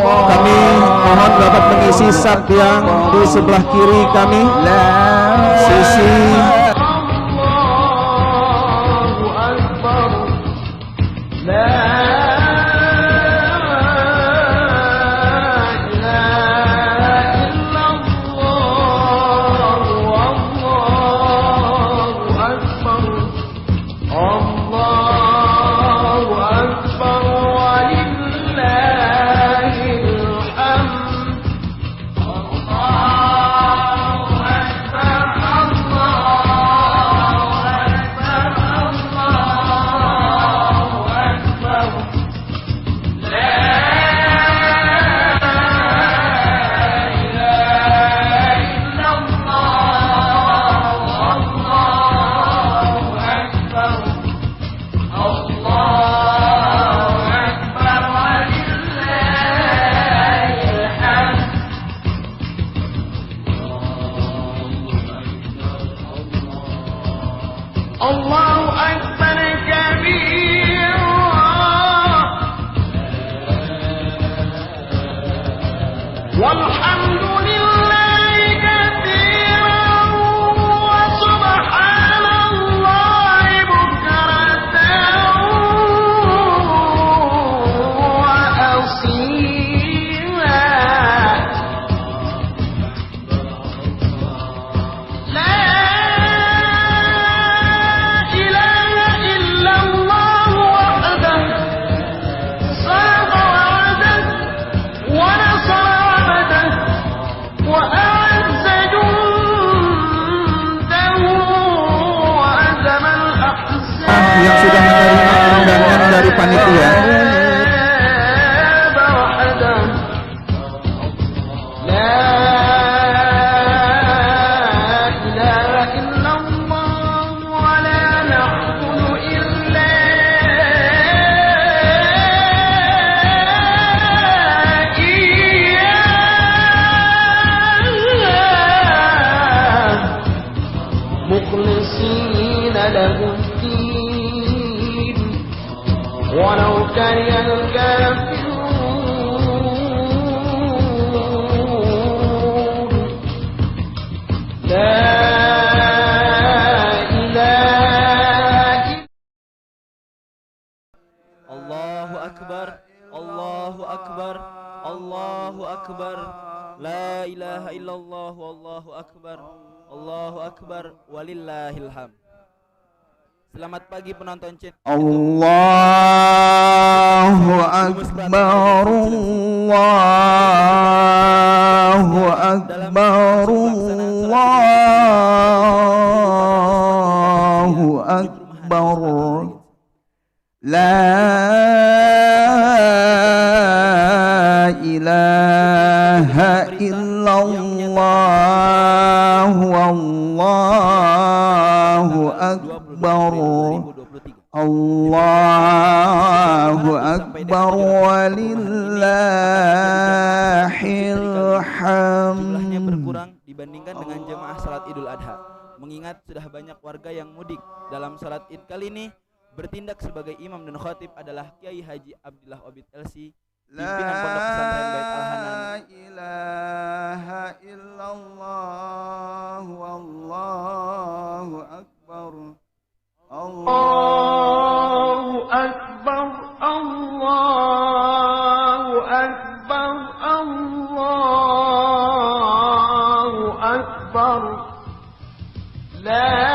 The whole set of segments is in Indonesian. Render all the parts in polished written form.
Kami mohon dapat mengisi saf yang di sebelah kiri kami, sisi yang sudah menerima undangan dari panitia. Allahu Akbar, Allahu Akbar, Allahu Akbar, la ilaha illallah, Allahu Akbar, Allahu Akbar, walillahil hamd. Selamat pagi penonton channel. Allahu Akbar, Allahu Akbar, Allahu Akbar. La ilaha illallah, wallahu akbar, Allahu akbar, walillahil hamd. Jumlahnya berkurang dibandingkan dengan jemaah salat Idul Adha. Mengingat sudah banyak warga yang mudik dalam salat Id kali ini, bertindak sebagai imam dan khatib adalah Kiai Haji Abdullah Obid LC, pimpinan Pondok Pesantren Bait Al-Hanan. La ilaha illallah, wallahu akbar, Allahu akbar, Allahu akbar, Allahu akbar. La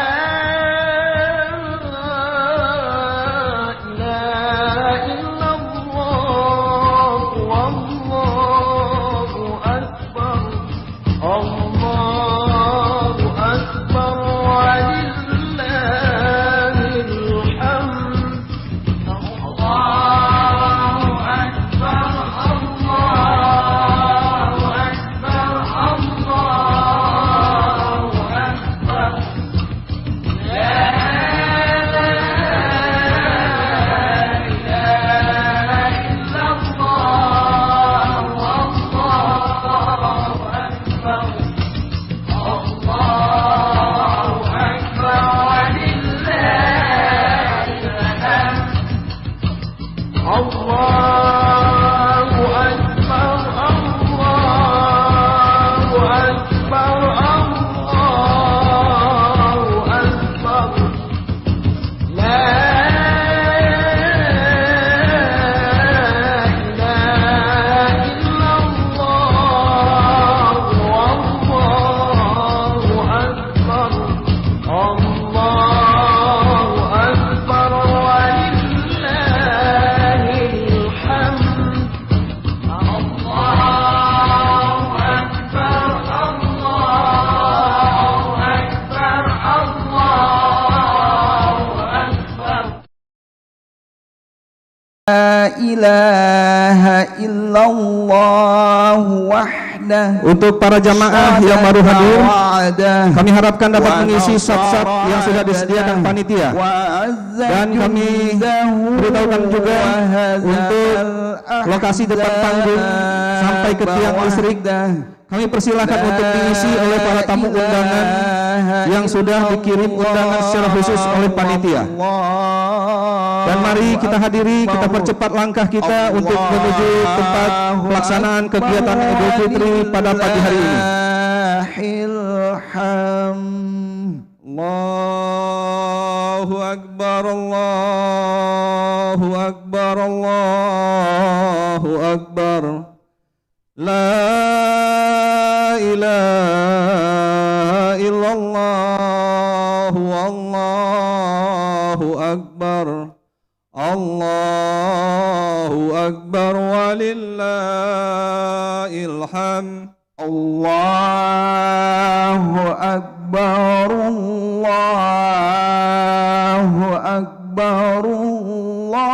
ilaha illallah wahdah. Untuk para jamaah yang baru hadir, kami harapkan dapat mengisi saf-saf yang sudah disediakan panitia. Dan kami beritahukan juga untuk lokasi depan panggung sampai ke tiang listrik, kami persilahkan untuk diisi oleh para tamu undangan yang sudah dikirim undangan secara khusus oleh panitia. Dan mari kita hadiri, kita percepat langkah kita untuk menuju tempat pelaksanaan kegiatan Idul Fitri pada pagi hari ini. Allahu Akbar, Allahu Akbar, Allahu Akbar. La ilaha illallah, Allahu Akbar. Allahu Akbar walillahil hamd. Allahu Akbar, Allahu Akbar, Allahu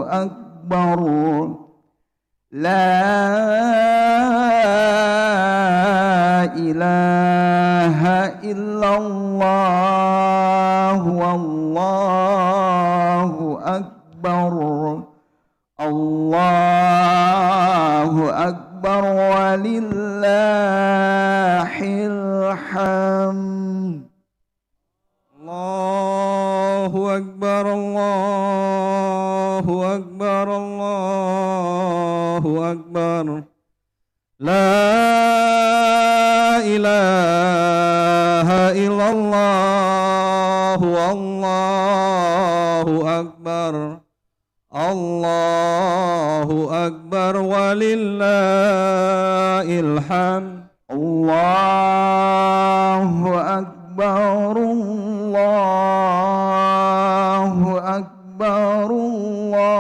Akbar. La ilaha illallah, wallahu akbar. Allahu akbar walillahil hamd. Allahu akbar, Allahu akbar, Allahu akbar. La ilaha illallah, wallahu akbar. Allahu akbar walillahil hamd. Allahu akbar, Allahu akbar, Allahu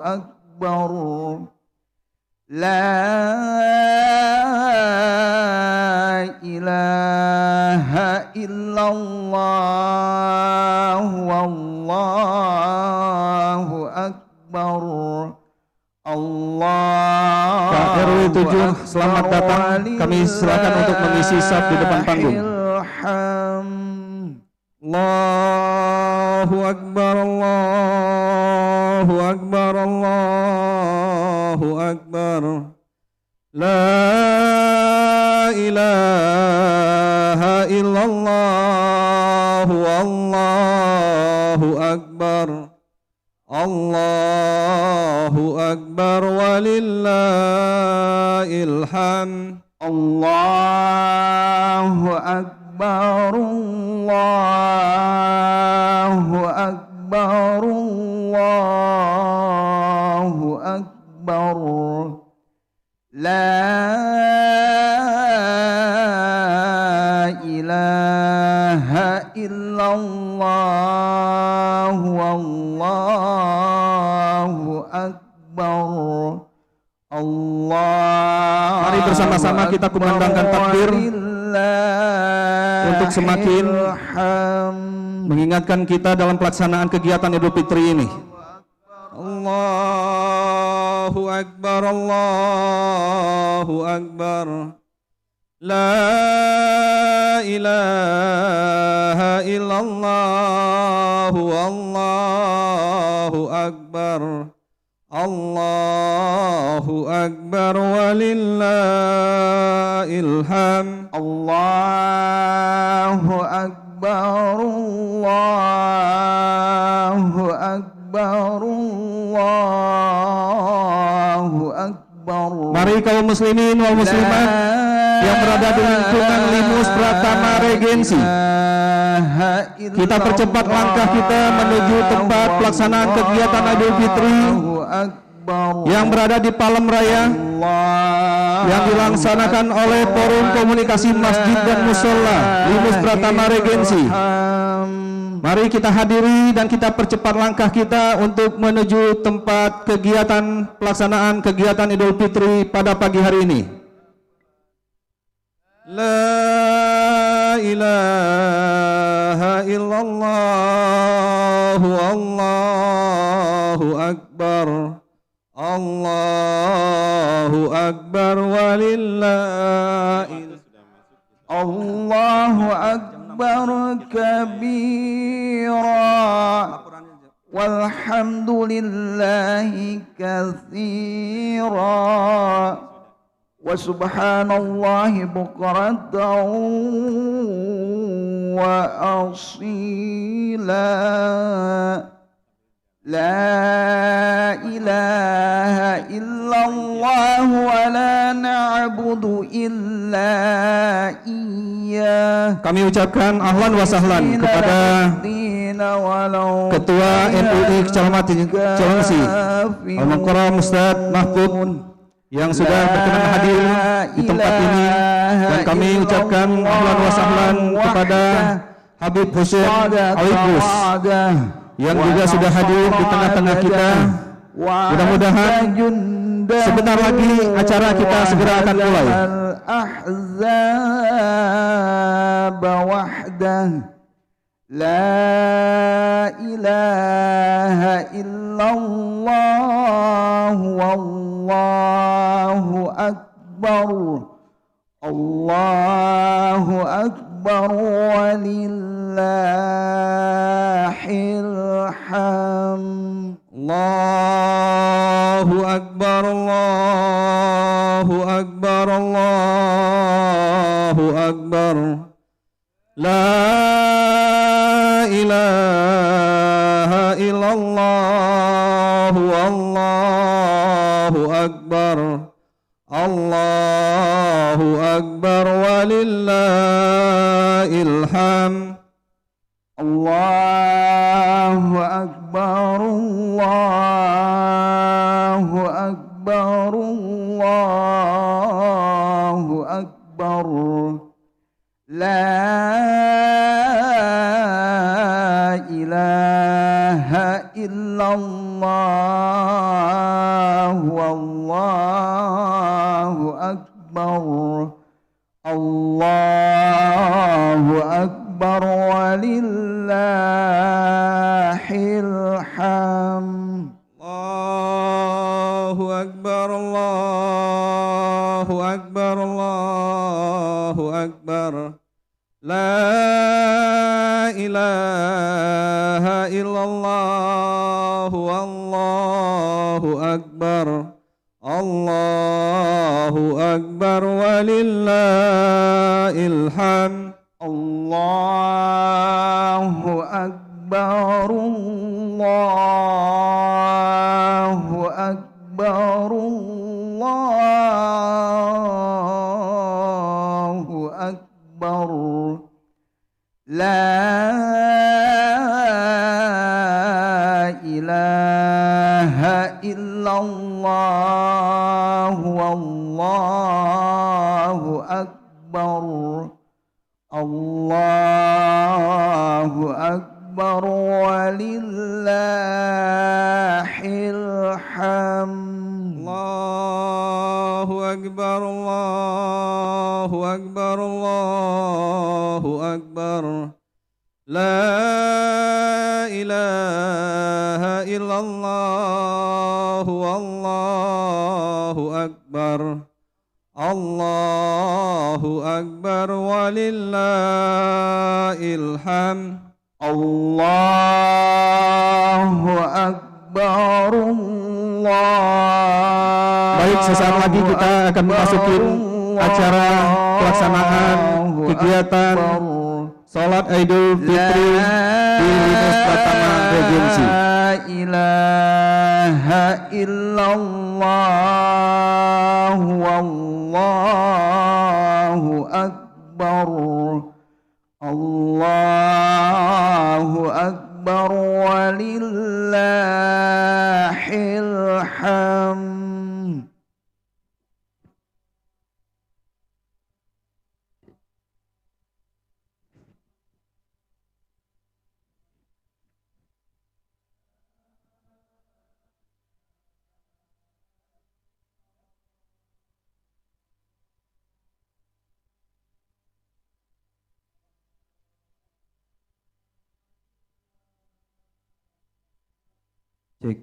akbar. La ilaha illallah, wallahu akbar. Allah. Pak RW 7, selamat datang. Kami silakan untuk mengisi saf di depan panggung. Allahu akbar, Allahu akbar, Allahu akbar. La ilaha illallah, wallahu akbar. Allahu akbar walillahil hamd. Allahu akbar, Allahu akbar, Allahu akbar. La ilaha illallah, wallahu akbar. Allah. Mari bersama-sama kita kumandangkan takbir untuk semakin mengingatkan kita dalam pelaksanaan kegiatan Idul Fitri ini. Allahu akbar, Allahu akbar. La ilaha illallah, wallahu akbar. Allahu akbar walillahil hamd. Allahu akbar, Allahu akbar, Allahu akbar. Mari kaum muslimin wal muslimat yang berada di lingkungan Limus Pratama Regensi, kita percepat langkah kita menuju tempat pelaksanaan kegiatan Idul Fitri yang berada di Palem Raya yang dilaksanakan oleh Forum Komunikasi Masjid dan Musola Limus Pratama Regensi. Mari kita hadiri dan kita percepat langkah kita untuk menuju tempat kegiatan pelaksanaan kegiatan Idul Fitri pada pagi hari ini. La ilaha illallah. Allahu akbar. Allahu akbar walillahi. Allahu akbar kabira walhamdulillahi katsira wa subhanallahi bukratan wa asila. La ilaha illallah wa la na'budu illa iyyah. Kami ucapkan ahlan wa sahlan kepada Ketua MUI Kecamatan Cilengsi, Al-Mukarram Ustaz Mahfud yang sudah berkenan hadir di tempat ini, dan kami ucapkan ahlan wa sahlan kepada Habib Hussein Aligus yang juga sudah hadir di tengah-tengah kita. Mudah-mudahan sebentar lagi acara kita segera akan mulai. Ahzab wahdah la ilaha illallah wallahu akbar. Allahu akbar walillahil hamd. Allahu akbar. Allahu akbar. Allahu akbar. La ilaha illallah. Allahu akbar. Allahu akbar walillahil hamd. Allahu akbar. Allahu akbar. Allahu akbar. La ilaha illallah. Wallahu akbar. Allahu akbar walillahil hamd. Allahu akbar. Allahu akbar. Allahu akbar. La ilaha illallah. Wallahu akbar. Allahu akbar walillahil hamd. Allahu akbar. Allahu akbar. Allahu akbar. La ilaha illallah. Wallahu akbar. Allahu akbar walillahil hamd. Allahu akbar. Allahu akbar. Allahu akbar. La ilaha illallah. Wallahu akbar. Allahu akbar walillahil hamd. Allahu akbar. Allah. Baik, sesaat lagi kita akan memasuki acara pelaksanaan kegiatan Salat Idul Fitri di Linus Pratama Regensi. La ilaha illallah. Wallahu akbar. Allahu akbar walillahil hamd. Cek.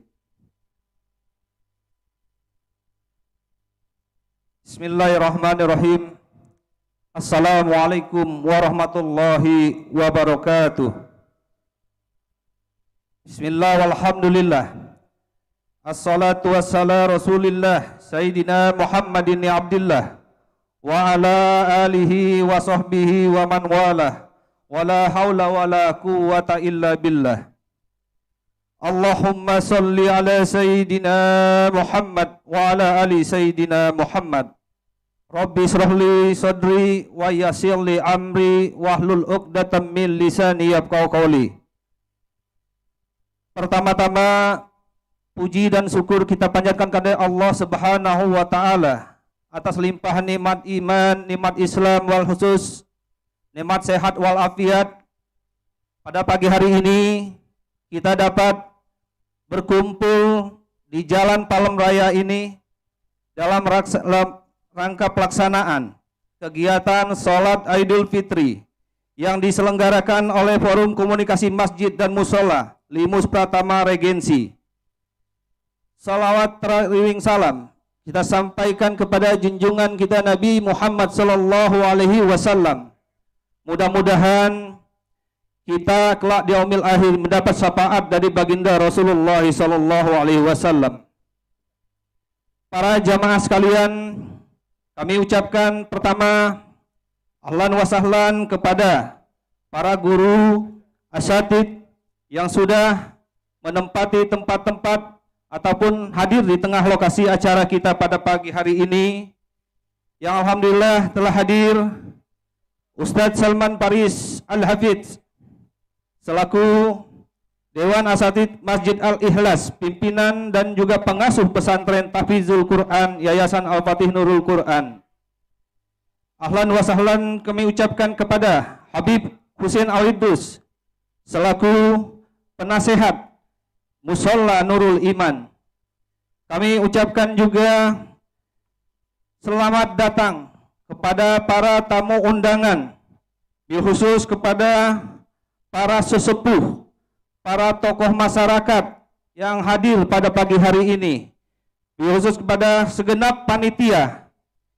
Bismillahirrahmanirrahim. Assalamualaikum warahmatullahi wabarakatuh. Bismillah walhamdulillah. Assalatu wassalamu rasulillah Sayyidina Muhammadin abdillah wa ala alihi wa sahbihi wa man walah. Wala haula wala quwwata illa billah. Allahumma salli ala Sayyidina Muhammad wa ala ali Sayyidina Muhammad. Rabbi israhli sadri wa yassirli amri wahlul 'uqdatam min lisani yafqahu qawli. Pertama-tama puji dan syukur kita panjatkan kepada Allah Subhanahu wa taala atas limpahan nikmat iman, nikmat Islam wal khusus nikmat sehat wal afiat. Pada pagi hari ini kita dapat berkumpul di Jalan Palem Raya ini dalam rangka pelaksanaan kegiatan Salat Idul Fitri yang diselenggarakan oleh Forum Komunikasi Masjid dan Musola Limus Pratama Regensi. Salawat terakhir salam kita sampaikan kepada junjungan kita Nabi Muhammad sallallahu alaihi wasallam. Mudah-mudahan kita kelak di yaumil akhir mendapat syafaat dari baginda Rasulullah sallallahu alaihi wasallam. Para jamaah sekalian, kami ucapkan pertama ahlan wa sahlan kepada para guru, asatidz yang sudah menempati tempat-tempat ataupun hadir di tengah lokasi acara kita pada pagi hari ini. Yang alhamdulillah telah hadir Ustadz Salman Paris Al-Hafidz selaku Dewan Asatidz Masjid Al-Ikhlas, pimpinan dan juga pengasuh pesantren Tahfizul Quran Yayasan Al-Fatih Nurul Quran. Ahlan wa sahlan kami ucapkan kepada Habib Husain Al-Idrus selaku penasehat Musola Nurul Iman. Kami ucapkan juga selamat datang kepada para tamu undangan, khusus kepada para sesepuh, para tokoh masyarakat yang hadir pada pagi hari ini, khusus kepada segenap panitia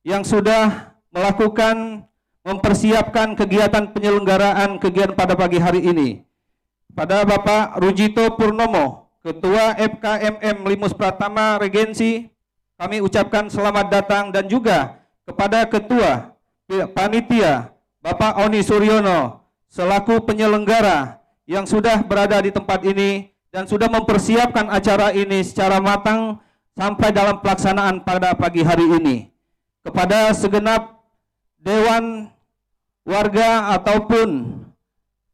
yang sudah melakukan mempersiapkan kegiatan penyelenggaraan kegiatan pada pagi hari ini. Pada Bapak Rujito Purnomo, Ketua FKMM Limus Pratama Regensi, kami ucapkan selamat datang, dan juga kepada Ketua Panitia Bapak Oni Suryono selaku penyelenggara yang sudah berada di tempat ini dan sudah mempersiapkan acara ini secara matang sampai dalam pelaksanaan pada pagi hari ini. Kepada segenap dewan warga ataupun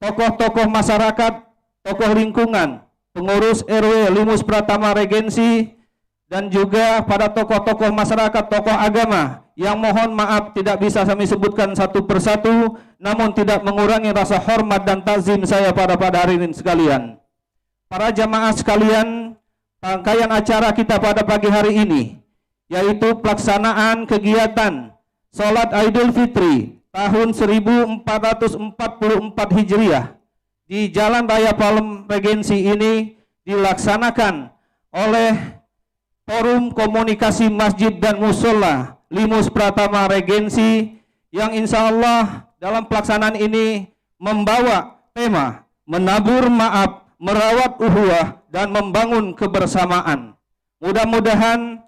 tokoh-tokoh masyarakat, tokoh lingkungan, pengurus RW Limus Pratama Regensi, dan juga pada tokoh-tokoh masyarakat, tokoh agama yang mohon maaf tidak bisa kami sebutkan satu persatu, namun tidak mengurangi rasa hormat dan takzim saya pada hari ini sekalian. Para jamaah sekalian, rangkaian acara kita pada pagi hari ini yaitu pelaksanaan kegiatan Salat Idul Fitri tahun 1444 Hijriah di Jalan Raya Palem Regensi ini dilaksanakan oleh Forum Komunikasi Masjid dan Musola Limus Pratama Regensi, yang insya Allah dalam pelaksanaan ini membawa tema menabur maaf, merawat uhuwah, dan membangun kebersamaan. Mudah-mudahan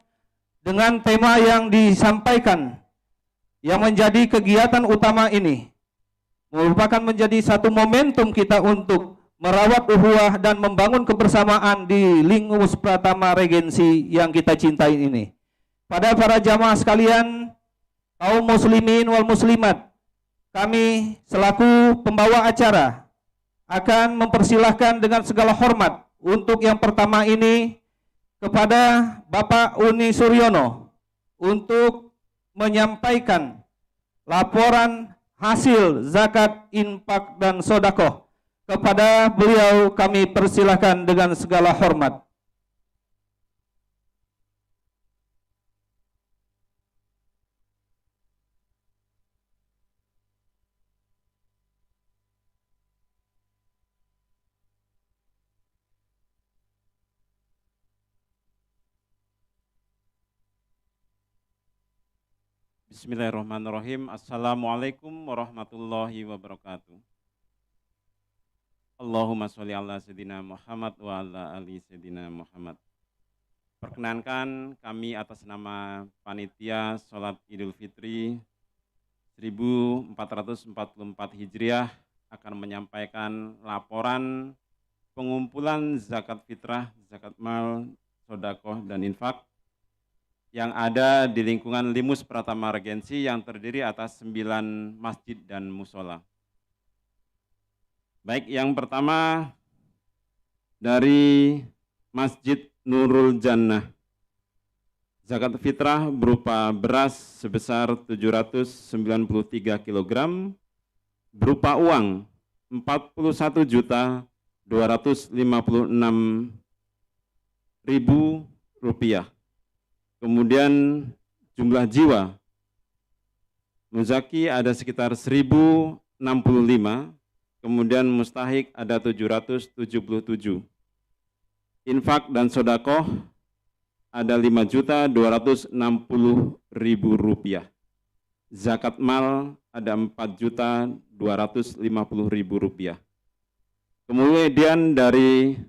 dengan tema yang disampaikan yang menjadi kegiatan utama ini merupakan menjadi satu momentum kita untuk merawat uhuwah dan membangun kebersamaan di Limus Pratama Regensi yang kita cintai ini. Pada para jamaah sekalian, kaum muslimin wal muslimat, kami selaku pembawa acara akan mempersilahkan dengan segala hormat untuk yang pertama ini kepada Bapak Uni Suryono untuk menyampaikan laporan hasil zakat, infak, dan sodakoh. Kepada beliau kami persilahkan dengan segala hormat. Bismillahirrahmanirrahim. Assalamualaikum warahmatullahi wabarakatuh. Allahumma sholli ala sayyidina Muhammad wa ala ali sayyidina Muhammad. Perkenankan kami atas nama Panitia Sholat Idul Fitri 1444 Hijriah akan menyampaikan laporan pengumpulan zakat fitrah, zakat mal, sodakoh, dan infak yang ada di lingkungan Limus Pratama Regensi yang terdiri atas 9 masjid dan musola. Baik, yang pertama dari Masjid Nurul Jannah. Zakat fitrah berupa beras sebesar 793 kg, berupa uang 41.256.000 rupiah. Kemudian jumlah jiwa muzaki ada sekitar 1065, kemudian mustahik ada 777. Infak dan sodakoh ada 5.260.000 rupiah. Zakat mal ada 4.250.000 rupiah. Kemudian dari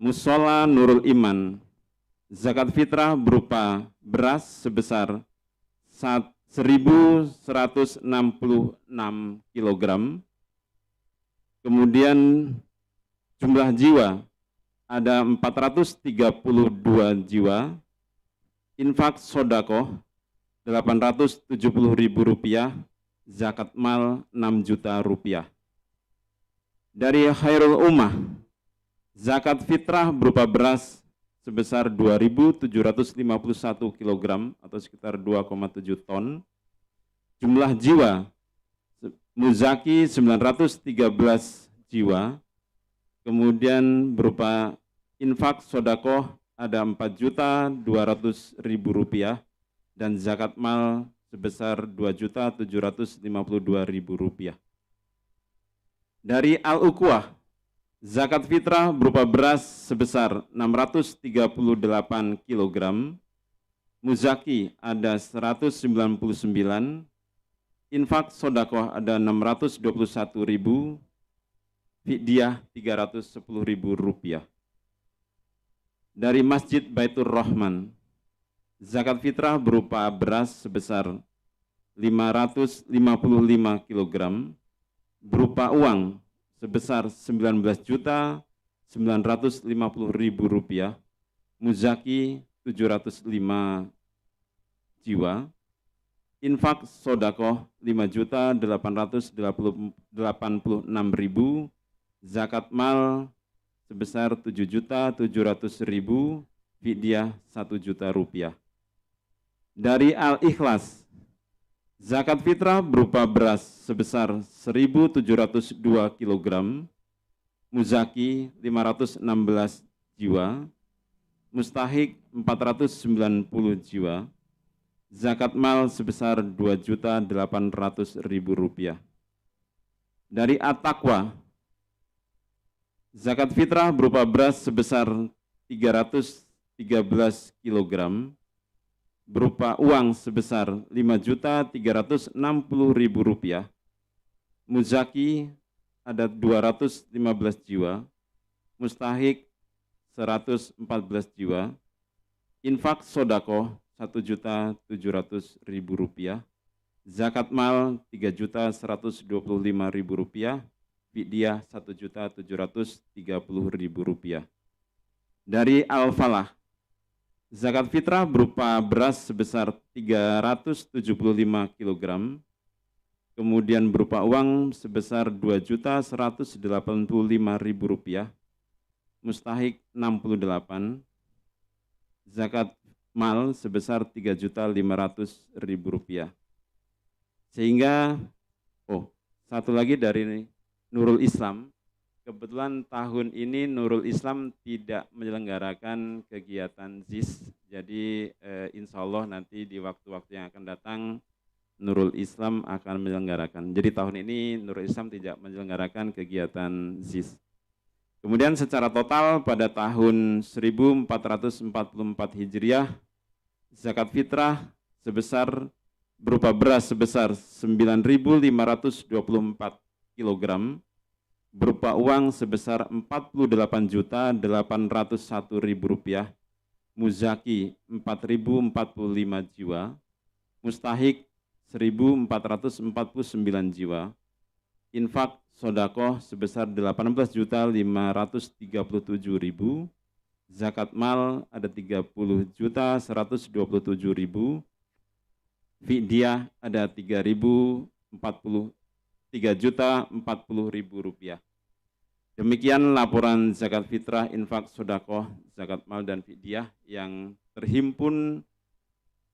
Musola Nurul Iman, zakat fitrah berupa beras sebesar 1.166 kg. Kemudian jumlah jiwa ada 432 jiwa. Infak sodakoh 870.000 rupiah. Zakat mal 6 juta rupiah. Dari Khairul Ummah, zakat fitrah berupa beras sebesar 2.751 kg atau sekitar 2,7 ton. Jumlah jiwa muzaki 913 jiwa. Kemudian berupa infak sodakoh ada 4.200.000 rupiah dan zakat mal sebesar 2.752.000 rupiah. Dari Al-Uqwah, zakat fitrah berupa beras sebesar 638 kg, muzaki ada 199, infak sodakoh ada 621.000, fidyah 310.000 rupiah. Dari Masjid Baitur Rahman, zakat fitrah berupa beras sebesar 555 kg, berupa uang sebesar 19.950.000 rupiah, muzaki 705 jiwa, infak sodakoh 5.886.000, zakat mal sebesar 7.700.000, fidyah 1 juta rupiah. Dari Al-Ikhlas, zakat fitrah berupa beras sebesar 1.702 kg, muzaki 516 jiwa, mustahik 490 jiwa, zakat mal sebesar 2.800.000 rupiah. Dari At-Taqwa, zakat fitrah berupa beras sebesar 313 kg, berupa uang sebesar 5.360.000 rupiah, muzaki ada 215 jiwa, mustahik 114 jiwa, infak sodakoh 1.700.000 rupiah, zakat mal 3.125.000 rupiah, fidyah 1.730.000 rupiah. Dari Al-Falah, zakat fitrah berupa beras sebesar 375 kg, kemudian berupa uang sebesar 2.185.000 rupiah, mustahik 68, zakat mal sebesar 3.500.000 rupiah. Sehingga, satu lagi dari Nurul Islam. Kebetulan tahun ini Nurul Islam tidak menyelenggarakan kegiatan ZIS, jadi insya Allah nanti di waktu-waktu yang akan datang Nurul Islam akan menyelenggarakan. Jadi tahun ini Nurul Islam tidak menyelenggarakan kegiatan ZIS. Kemudian secara total pada tahun 1444 Hijriah, zakat fitrah sebesar berupa beras sebesar 9.524 kg, berupa uang sebesar Rp48.801.000, muzaki 4.045 jiwa, mustahik 1.449 jiwa, infak sodakoh sebesar 18.537.000, zakat mal ada 30.127.000, fidyah ada 3.040.000 rupiah. Demikian laporan zakat fitrah, infak, sodakoh, zakat mal, dan fidyah yang terhimpun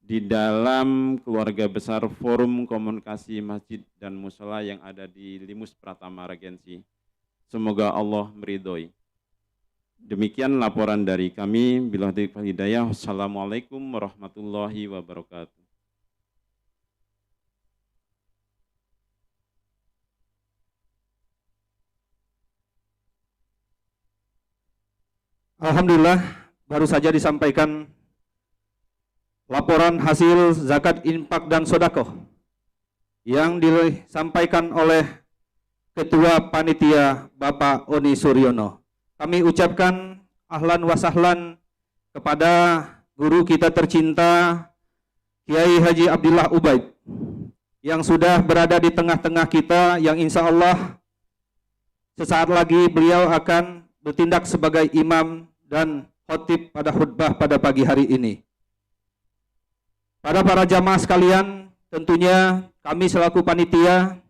di dalam keluarga besar Forum Komunikasi Masjid dan Mushola yang ada di Limus Pratama Regensi. Semoga Allah meridhoi. Demikian laporan dari kami. Billahi taufiq wal hidayah. Wassalamualaikum warahmatullahi wabarakatuh. Alhamdulillah, baru saja disampaikan laporan hasil zakat, infak, dan sodakoh yang disampaikan oleh Ketua Panitia Bapak Oni Suryono. Kami ucapkan ahlan wa sahlan kepada guru kita tercinta Kiai Haji Abdillah Ubaid yang sudah berada di tengah-tengah kita, yang insya Allah sesaat lagi beliau akan bertindak sebagai imam dan khotib pada khutbah pada pagi hari ini. Pada para jamaah sekalian, tentunya kami selaku panitia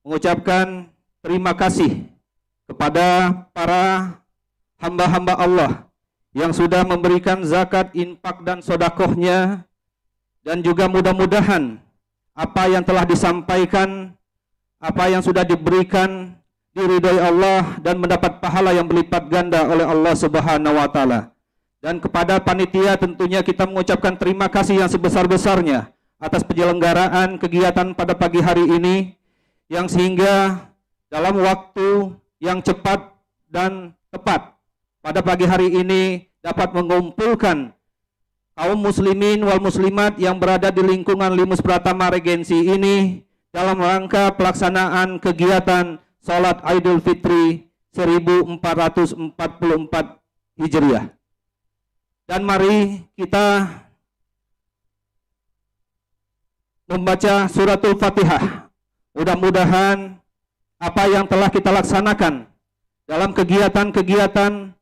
mengucapkan terima kasih kepada para hamba-hamba Allah yang sudah memberikan zakat, infak, dan sodakohnya, dan juga mudah-mudahan apa yang telah disampaikan, apa yang sudah diberikan, diridhoi Allah dan mendapat pahala yang berlipat ganda oleh Allah Subhanahu wa taala. Dan kepada panitia tentunya kita mengucapkan terima kasih yang sebesar-besarnya atas penyelenggaraan kegiatan pada pagi hari ini, yang sehingga dalam waktu yang cepat dan tepat pada pagi hari ini dapat mengumpulkan kaum muslimin wal muslimat yang berada di lingkungan Limus Pratama Regensi ini dalam rangka pelaksanaan kegiatan Salat Idul Fitri 1444 Hijriah. Dan mari kita membaca suratul Fatihah. Mudah-mudahan apa yang telah kita laksanakan dalam kegiatan-kegiatan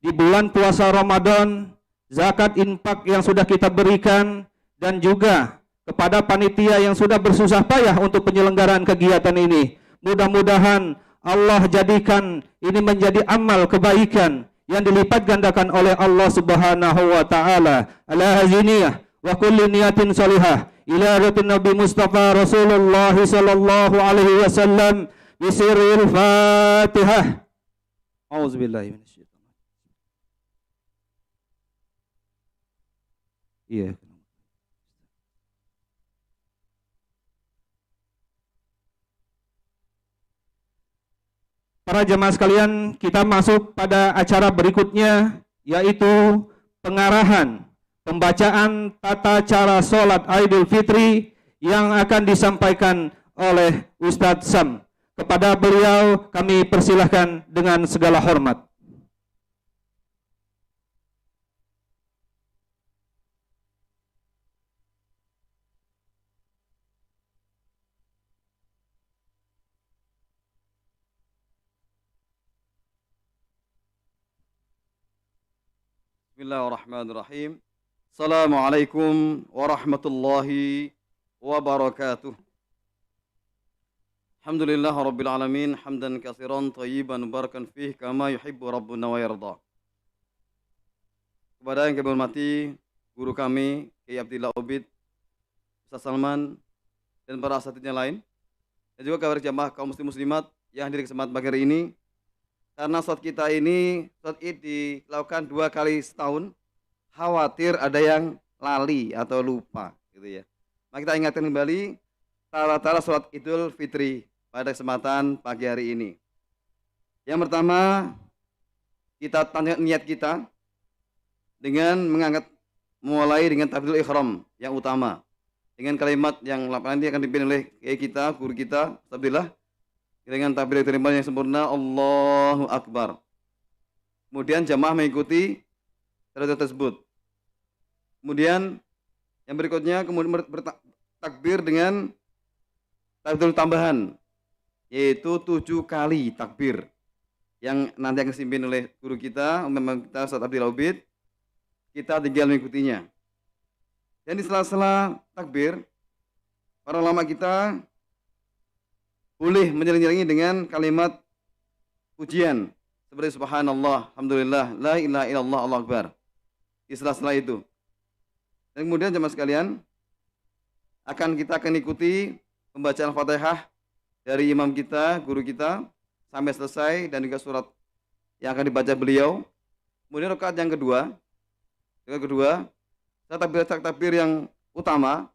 di bulan puasa Ramadan, zakat, infak yang sudah kita berikan, dan juga kepada panitia yang sudah bersusah payah untuk penyelenggaraan kegiatan ini, mudah-mudahan Allah jadikan ini menjadi amal kebaikan yang dilipat gandakan oleh Allah Subhanahu wa taala. Ala haziniyah wa kulli niyatin salihah ila rutin Nabi Mustafa Rasulullah sallallahu alaihi wasallam bisirril Fatihah. Auzubillahi minasyaitonir rajim. Iya. Para jemaah sekalian, kita masuk pada acara berikutnya, yaitu pengarahan pembacaan tata cara sholat Idul Fitri yang akan disampaikan oleh Ustadz Sam. Kepada beliau kami persilahkan dengan segala hormat. Bismillahirrahmanirrahim. Assalamualaikum warahmatullahi wabarakatuh. Alhamdulillah rabbil alamin, hamdan katsiran thayyiban mubarakan fih kama yuhibbu rabbuna wa yarda. Kepada yang kami hormati guru kami Kiai Abdillah Ubaid, Ustaz Salman, dan para asatidnya lain, dan juga kepada jamaah kaum muslim muslimat yang hadir di kesempatan pagi hari ini. Karena sholat kita ini, sholat id dilakukan 2 kali setahun, khawatir ada yang lali atau lupa, gitu ya. Maka kita ingatkan kembali tata-tata sholat Idul Fitri pada kesempatan pagi hari ini. Yang pertama, kita tanya niat kita dengan mulai dengan takbiratul ihram yang utama. dengan kalimat yang nanti akan dipimpin oleh kiai kita, guru kita, Alhamdulillah, dengan takbir yang sempurna, Allahu Akbar. Kemudian jamaah mengikuti tersebut. Kemudian yang berikutnya bertakbir dengan takbir tambahan, yaitu 7 kali takbir yang nanti akan dipimpin oleh guru kita, memang kita Ustaz Abdillah Ubid. Kita tinggal mengikutinya. Dan di sela-sela takbir, para ulama kita boleh menyelingi dengan kalimat pujian seperti subhanallah, alhamdulillah, la ilaha illallah, Allahu akbar. Di sela-sela itu. Dan kemudian jemaah sekalian, kita akan ikuti pembacaan Fatihah dari imam kita, guru kita sampai selesai, dan juga surat yang akan dibaca beliau. Kemudian rakaat yang kedua, takbir yang utama,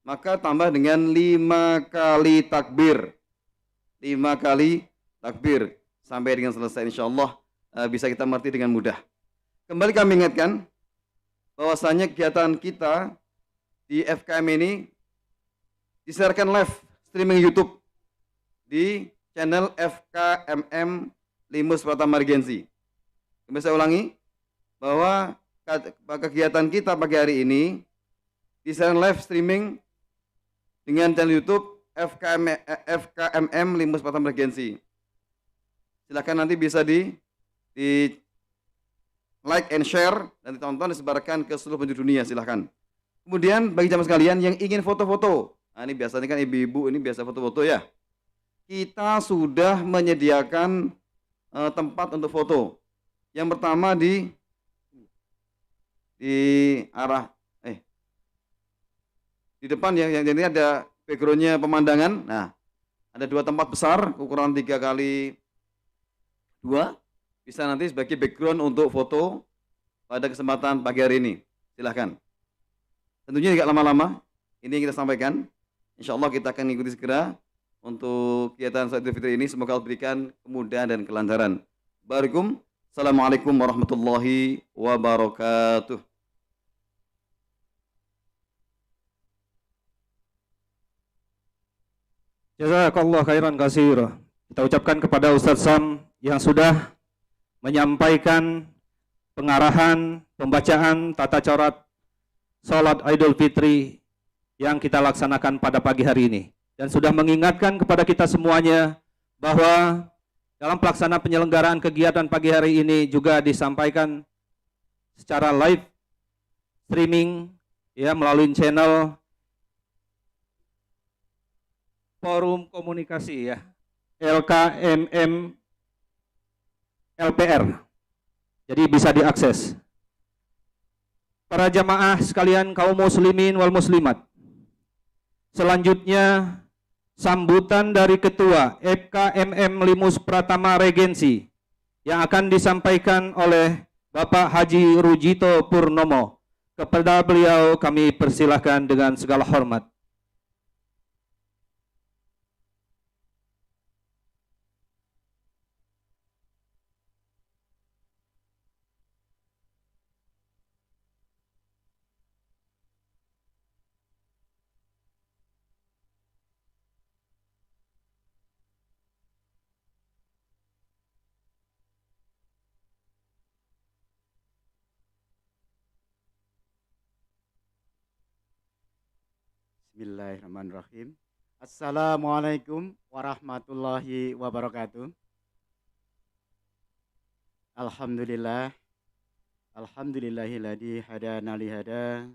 maka tambah dengan 5 kali takbir. 5 kali takbir sampai dengan selesai, insyaallah bisa kita mengerti dengan mudah. Kembali kami ingatkan bahwasanya kegiatan kita di FKM ini disiarkan live streaming YouTube di channel FKMM Limus Pratama Regency. Kami saya ulangi bahwa kegiatan kita pagi hari ini disiarkan live streaming dengan channel YouTube FKMM Limus Pratama Regency. Silakan nanti bisa di like and share dan ditonton, disebarkan ke seluruh penjuru dunia, silahkan. Kemudian bagi jamaah sekalian yang ingin foto-foto, nah ini biasanya kan ibu-ibu ini biasa foto-foto ya. Kita sudah menyediakan tempat untuk foto. Yang pertama di arah di depan ya, yang ini ada backgroundnya pemandangan. Nah, ada 2 tempat besar ukuran 3 kali 2, bisa nanti sebagai background untuk foto pada kesempatan pagi hari ini. Silahkan. Tentunya tidak lama-lama, ini yang kita sampaikan. Insya Allah kita akan ikuti segera untuk kegiatan Salat Idul Fitri ini. Semoga Allah berikan kemudahan dan kelancaran. Barakum. Assalamualaikum warahmatullahi wabarakatuh. Jazakallah khairan katsira. Kita ucapkan kepada Ustaz Sam yang sudah menyampaikan pengarahan, pembacaan tata corat Salat Idul Fitri yang kita laksanakan pada pagi hari ini, dan sudah mengingatkan kepada kita semuanya bahwa dalam pelaksanaan penyelenggaraan kegiatan pagi hari ini juga disampaikan secara live streaming ya melalui channel Forum Komunikasi ya, LKMM LPR. Jadi bisa diakses. Para jamaah sekalian kaum muslimin wal muslimat. Selanjutnya sambutan dari Ketua FKMM Limus Pratama Regency yang akan disampaikan oleh Bapak Haji Rujito Purnomo. Kepada beliau kami persilahkan dengan segala hormat. Bismillahirrahmanirrahim. Assalamualaikum warahmatullahi wabarakatuh. Alhamdulillah. Alhamdulillahilladzi hadana li hada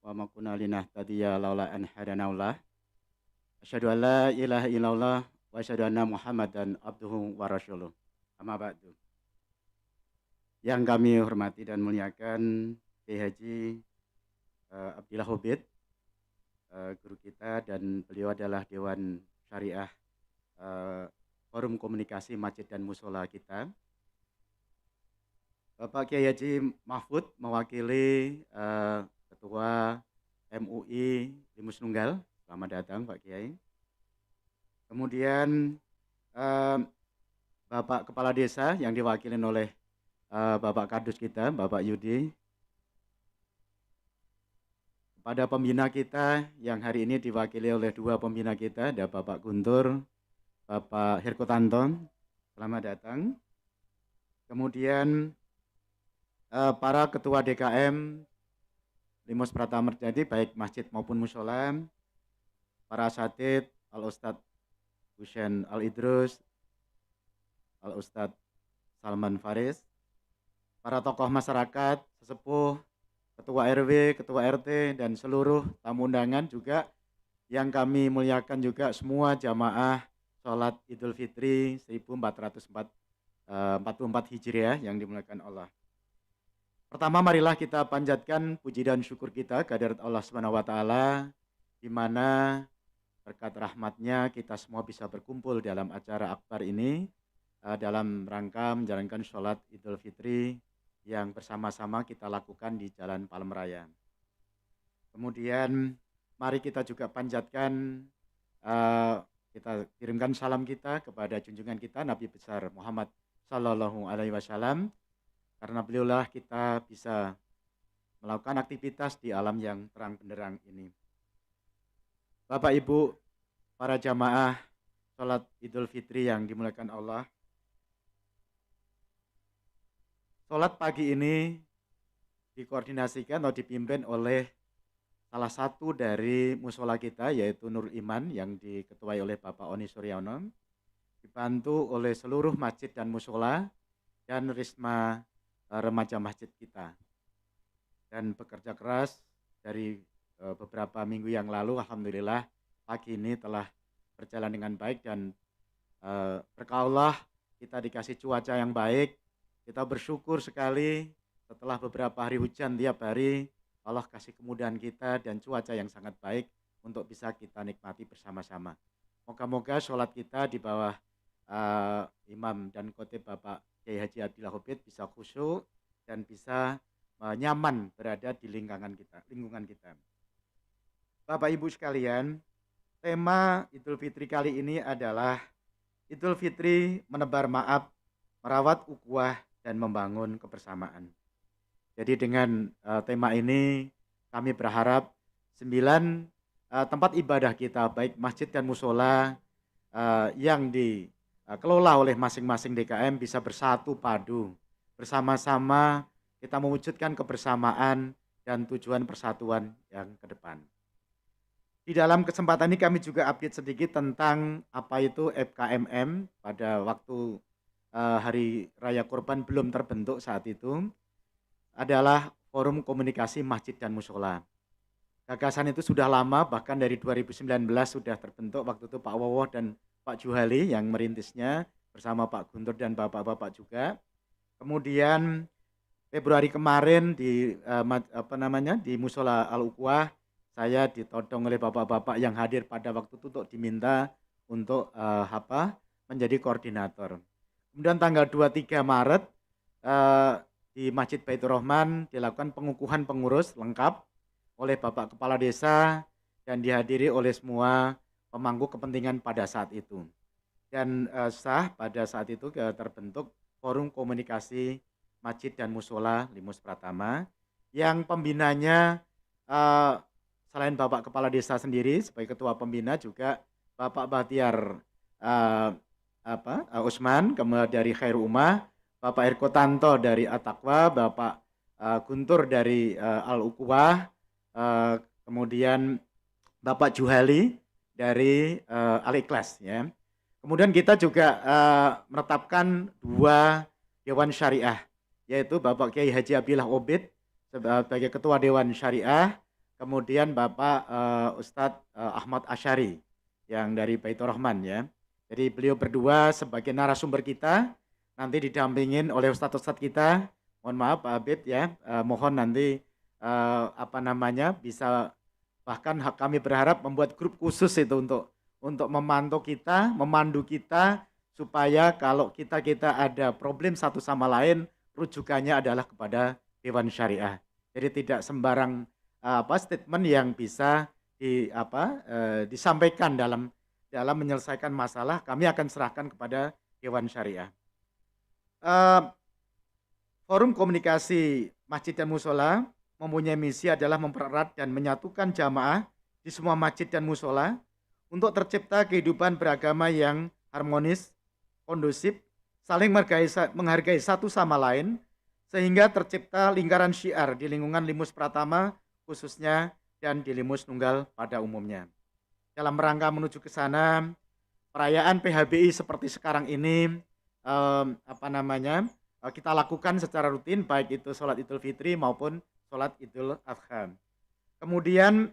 wa ma kunna linahtadiya laula an hadanaullah. Asyhadu an la ilaha illallah wa asyhadu anna Muhammadan abduhu wa rasuluh. Amma ba'du. Yang kami hormati dan muliakan Kiai Haji Abdillah Ubid, guru kita, dan beliau adalah Dewan Syariah Forum Komunikasi Masjid dan Musola kita. Bapak Kiai Haji Mahfud mewakili Ketua MUI Limus Nunggal. Selamat datang Pak Kiai. Kemudian Bapak Kepala Desa yang diwakili oleh Bapak Kadus kita, Bapak Yudi. kepada pembina kita yang hari ini diwakili oleh dua pembina kita, ada Bapak Guntur, Bapak Herkotanto, selamat datang. Kemudian para ketua DKM Limus Pratamerjadi baik masjid maupun mushola, para asatid, Al-Ustadz Husain Al-Idrus, Al-Ustadz Salman Faris, para tokoh masyarakat, sesepuh, ketua RW, ketua RT, dan seluruh tamu undangan juga yang kami muliakan juga semua jamaah sholat Idul Fitri 1444 Hijriah yang dimuliakan Allah. Pertama, marilah kita panjatkan puji dan syukur kita kehadirat Allah Subhanahu wa taala, di mana berkat rahmatnya kita semua bisa berkumpul dalam acara akbar ini dalam rangka menjalankan sholat Idul Fitri yang bersama-sama kita lakukan di Jalan Palem Raya. Kemudian mari kita juga panjatkan, kita kirimkan salam kita kepada junjungan kita Nabi besar Muhammad Sallallahu Alaihi Wasallam, karena beliaulah kita bisa melakukan aktivitas di alam yang terang benderang ini. Bapak Ibu, para jamaah sholat Idul Fitri yang dimuliakan Allah, sholat pagi ini dikoordinasikan atau dipimpin oleh salah satu dari musola kita, yaitu Nur Iman yang diketuai oleh Bapak Oni Suryono, dibantu oleh seluruh masjid dan musola dan risma remaja masjid kita. Dan bekerja keras dari beberapa minggu yang lalu, alhamdulillah pagi ini telah berjalan dengan baik dan berkah Allah kita dikasih cuaca yang baik. Kita bersyukur sekali setelah beberapa hari hujan tiap hari, Allah kasih kemudahan kita dan cuaca yang sangat baik untuk bisa kita nikmati bersama-sama. Moga-moga sholat kita di bawah imam dan khotib Bapak Kiai Haji Abdillah Obid bisa khusyuk dan bisa nyaman berada di lingkungan kita. Bapak Ibu sekalian, tema Idul Fitri kali ini adalah Idul Fitri menebar maaf, merawat ukhuwah dan membangun kebersamaan. Jadi dengan tema ini kami berharap 9 tempat ibadah kita baik masjid dan musola yang dikelola oleh masing-masing DKM bisa bersatu padu. Bersama-sama kita mewujudkan kebersamaan dan tujuan persatuan yang ke depan. Di dalam kesempatan ini kami juga update sedikit tentang apa itu FKMM pada waktu Hari Raya Kurban belum terbentuk saat itu, adalah Forum Komunikasi Masjid dan Musola. Gagasan itu sudah lama, bahkan dari 2019 sudah terbentuk. Waktu itu Pak Wowo dan Pak Juhali yang merintisnya bersama Pak Guntur dan bapak-bapak juga. Kemudian Februari kemarin di di Musola Al-Ukhwah, saya ditodong oleh bapak-bapak yang hadir pada waktu itu untuk diminta untuk menjadi koordinator. Kemudian tanggal 23 Maret di Masjid Baitur Rahman dilakukan pengukuhan pengurus lengkap oleh Bapak Kepala Desa dan dihadiri oleh semua pemangku kepentingan pada saat itu. Dan sah pada saat itu terbentuk Forum Komunikasi Masjid dan Musola Limus Pratama yang pembinanya selain Bapak Kepala Desa sendiri sebagai ketua pembina juga Bapak Bahtiar Usman, kemudian dari Khairul Ummah, Bapak Herkotanto dari At-Taqwa, Bapak Guntur dari Al-Ukhwah, kemudian Bapak Juhali dari Al-Ikhlas ya. Kemudian kita juga menetapkan 2 Dewan Syariah, yaitu Bapak Kiai Haji Abdillah Obid sebagai Ketua Dewan Syariah, kemudian Bapak Ustadz Ahmad Asyari yang dari Baitur Rahman ya. Jadi beliau berdua sebagai narasumber kita, nanti didampingin oleh ustadz-ustadz kita. Mohon maaf Pak Abid ya, mohon nanti bisa, bahkan kami berharap membuat grup khusus itu untuk memantau kita, memandu kita, supaya kalau kita ada problem satu sama lain, rujukannya adalah kepada Dewan Syariah. Jadi tidak sembarang statement yang bisa disampaikan dalam menyelesaikan masalah, kami akan serahkan kepada Dewan Syariah. Forum Komunikasi Masjid dan Musola mempunyai misi adalah mempererat dan menyatukan jamaah di semua masjid dan musola untuk tercipta kehidupan beragama yang harmonis, kondusif, saling menghargai satu sama lain, sehingga tercipta lingkaran syiar di lingkungan Limus Pratama khususnya dan di Limus Nunggal pada umumnya. Dalam rangka menuju ke sana, perayaan PHBI seperti sekarang ini kita lakukan secara rutin, baik itu sholat Idul Fitri maupun sholat Idul Adha. Kemudian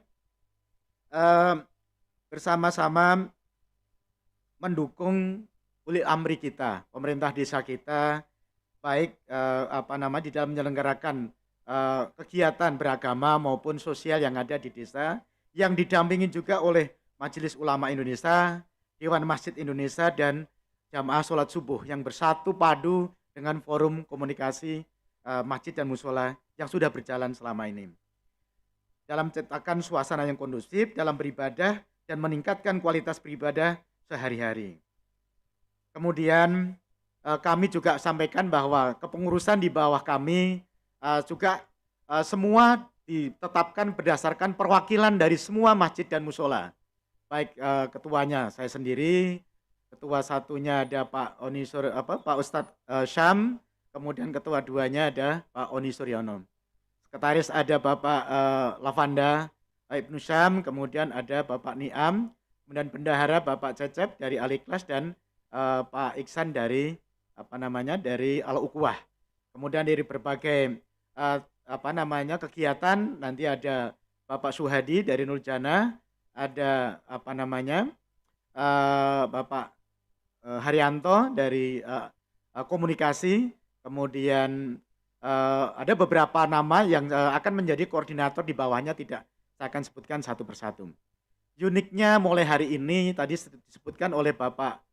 bersama-sama mendukung ulil amri kita, pemerintah desa kita, baik di dalam menyelenggarakan kegiatan beragama maupun sosial yang ada di desa, yang didampingi juga oleh Majelis Ulama Indonesia, Dewan Masjid Indonesia, dan jamaah sholat subuh yang bersatu padu dengan forum komunikasi masjid dan musola yang sudah berjalan selama ini. Dalam menciptakan suasana yang kondusif dalam beribadah dan meningkatkan kualitas beribadah sehari-hari. Kemudian kami juga sampaikan bahwa kepengurusan di bawah kami juga semua ditetapkan berdasarkan perwakilan dari semua masjid dan musola. Baik ketuanya saya sendiri, ketua satunya ada Pak Ustadz Syam, kemudian ketua duanya ada Pak Oni Suryono. Sekretaris ada Bapak Lavanda Ibnu Syam, kemudian ada Bapak Niam, kemudian bendahara Bapak Cecep dari Al-Ikhlas, dan Pak Iksan dari dari Al-Uqwah. Kemudian dari berbagai kegiatan nanti ada Bapak Suhadi dari Nurjana, ada Bapak Haryanto dari komunikasi, kemudian ada beberapa nama yang akan menjadi koordinator di bawahnya, tidak saya akan sebutkan satu persatu. Uniknya mulai hari ini tadi disebutkan oleh Bapak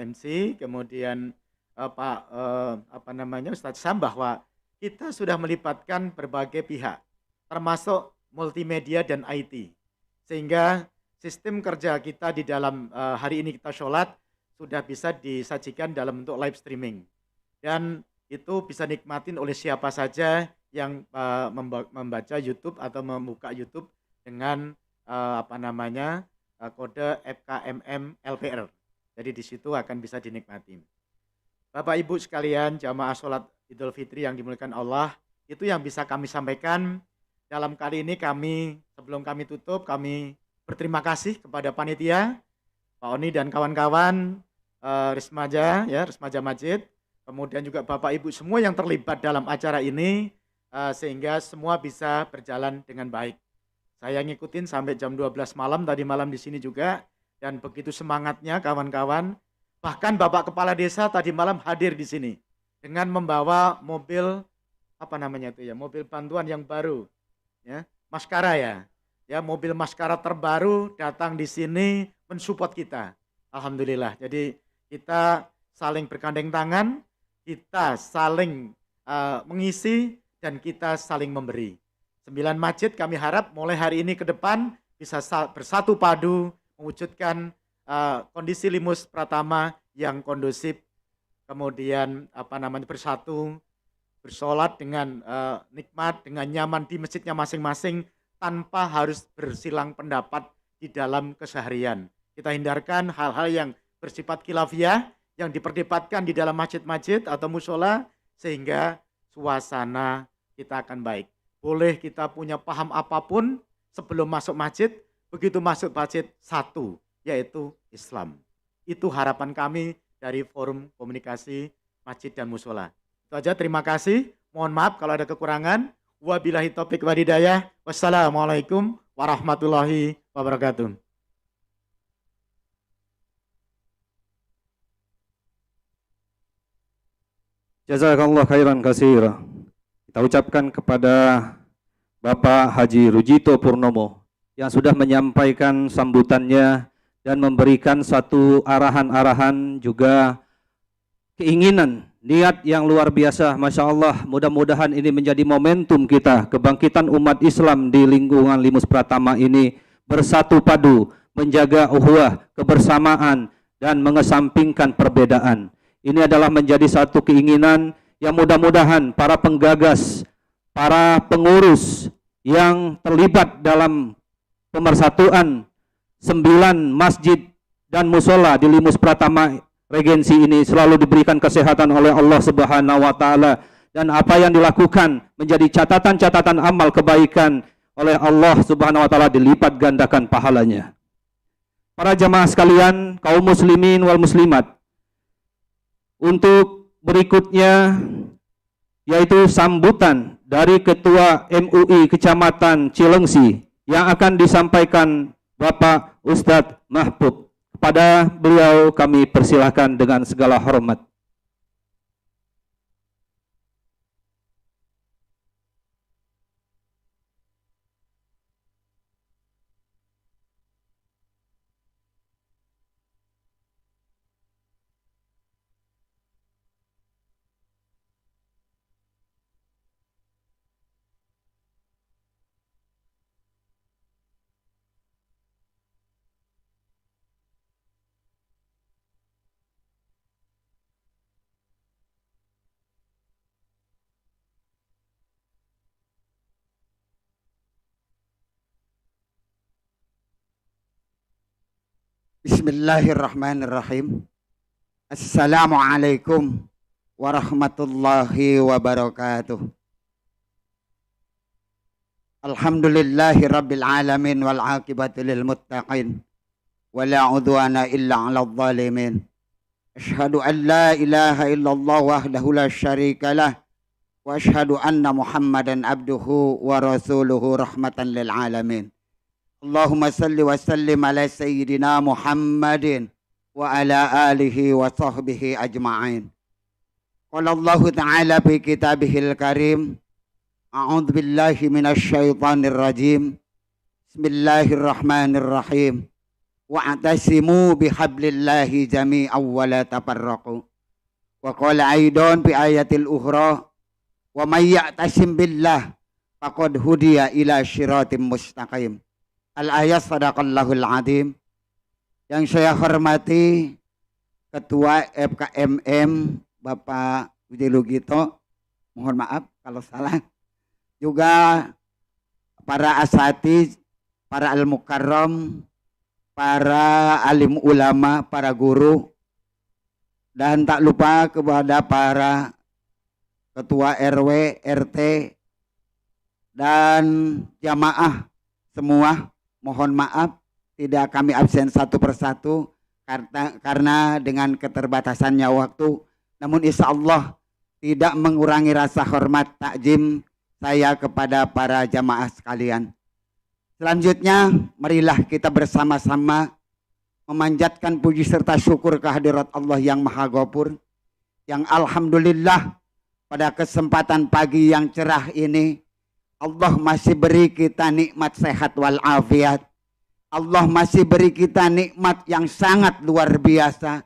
MC, kemudian Pak Ustadz Sam, bahwa kita sudah melibatkan berbagai pihak, termasuk multimedia dan IT, sehingga sistem kerja kita di dalam hari ini kita sholat sudah bisa disajikan dalam bentuk live streaming, dan itu bisa nikmatin oleh siapa saja yang membaca YouTube atau membuka YouTube dengan kode FKMM LPR. Jadi di situ akan bisa dinikmati. Bapak Ibu sekalian, jamaah sholat Idul Fitri yang dimuliakan Allah, itu yang bisa kami sampaikan. Dalam kali ini sebelum kami tutup, kami berterima kasih kepada panitia, Pak Oni dan kawan-kawan, Rismaja Masjid, kemudian juga Bapak Ibu semua yang terlibat dalam acara ini, sehingga semua bisa berjalan dengan baik. Saya ngikutin sampai jam 12 malam, tadi malam di sini juga, dan begitu semangatnya kawan-kawan. Bahkan Bapak Kepala Desa tadi malam hadir di sini dengan membawa mobil mobil bantuan yang baru, ya, Maskara ya, mobil Maskara terbaru datang di sini mensupport kita. Alhamdulillah. Jadi kita saling bergandeng tangan, kita saling mengisi, dan kita saling memberi. 9 masjid kami harap mulai hari ini ke depan bisa bersatu padu mewujudkan kondisi Limus Pratama yang kondusif, kemudian bersatu, bersolat dengan nikmat, dengan nyaman di masjidnya masing-masing, tanpa harus bersilang pendapat di dalam keseharian. Kita hindarkan hal-hal yang bersifat khilafiyah yang diperdebatkan di dalam masjid-masjid atau musola, sehingga suasana kita akan baik. Boleh kita punya paham apapun sebelum masuk masjid, begitu masuk masjid satu, yaitu Islam. Itu harapan kami dari Forum Komunikasi Masjid dan Musola. Itu aja, terima kasih. Mohon maaf kalau ada kekurangan. Wabillahi taufiq wal hidayah. Wassalamualaikum warahmatullahi wabarakatuh. Jazakallah khairan katsira. Kita ucapkan kepada Bapak Haji Rujito Purnomo yang sudah menyampaikan sambutannya dan memberikan satu arahan-arahan, juga keinginan, niat yang luar biasa. Masya Allah, mudah-mudahan ini menjadi momentum kita, kebangkitan umat Islam di lingkungan Limus Pratama ini bersatu padu, menjaga ukhuwah, kebersamaan, dan mengesampingkan perbedaan. Ini adalah menjadi satu keinginan yang mudah-mudahan para penggagas, para pengurus yang terlibat dalam pemersatuan 9 masjid dan musola di Limus Pratama Regensi ini selalu diberikan kesehatan oleh Allah Subhanahu wa taala, dan apa yang dilakukan menjadi catatan-catatan amal kebaikan oleh Allah Subhanahu wa taala dilipat gandakan pahalanya. Para jamaah sekalian, kaum muslimin wal muslimat, untuk berikutnya yaitu sambutan dari Ketua MUI Kecamatan Cilengsi yang akan disampaikan Bapak Ustadz Mahfud. Kepada beliau kami persilahkan dengan segala hormat. Bismillahirrahmanirrahim. Assalamualaikum warahmatullahi wabarakatuh. Alhamdulillahi rabbil alamin wal aqibatu lil muttaqin wa la udwana illa 'alal zalimin. Asyhadu an la ilaha illallah wahdahu la syarika lah wa asyhadu anna Muhammadan abduhu wa rasuluhu rahmatan lil alamin. Allahumma salli wa sallim ala sayyidina Muhammadin wa ala alihi wa sahbihi ajma'in. Qala Allah ta'ala fi kitabihil karim, a'udzu billahi minasy syaithanir rajim. Bismillahirrahmanirrahim. Wa'tasimu bihablillahi jami'an wa la tafarraqu. Wa qala aidan fi ayatil ukhra, wa may ya'tasim billah faqad hudiya ila syiratim mustaqim. Al-ayat sadaqallahul azim. Yang saya hormati Ketua FKMM Bapak Budi Lugito, mohon maaf kalau salah. Juga para asatiz, para al-mukarram, para alim ulama, para guru, dan tak lupa kepada para ketua RW, RT, dan jamaah semua. Mohon maaf tidak kami absen satu persatu karena dengan keterbatasannya waktu. Namun insya Allah tidak mengurangi rasa hormat takjim saya kepada para jamaah sekalian. Selanjutnya marilah kita bersama-sama memanjatkan puji serta syukur kehadirat Allah yang Maha Ghafur, yang alhamdulillah pada kesempatan pagi yang cerah ini Allah masih beri kita nikmat sehat walafiat. Allah masih beri kita nikmat yang sangat luar biasa,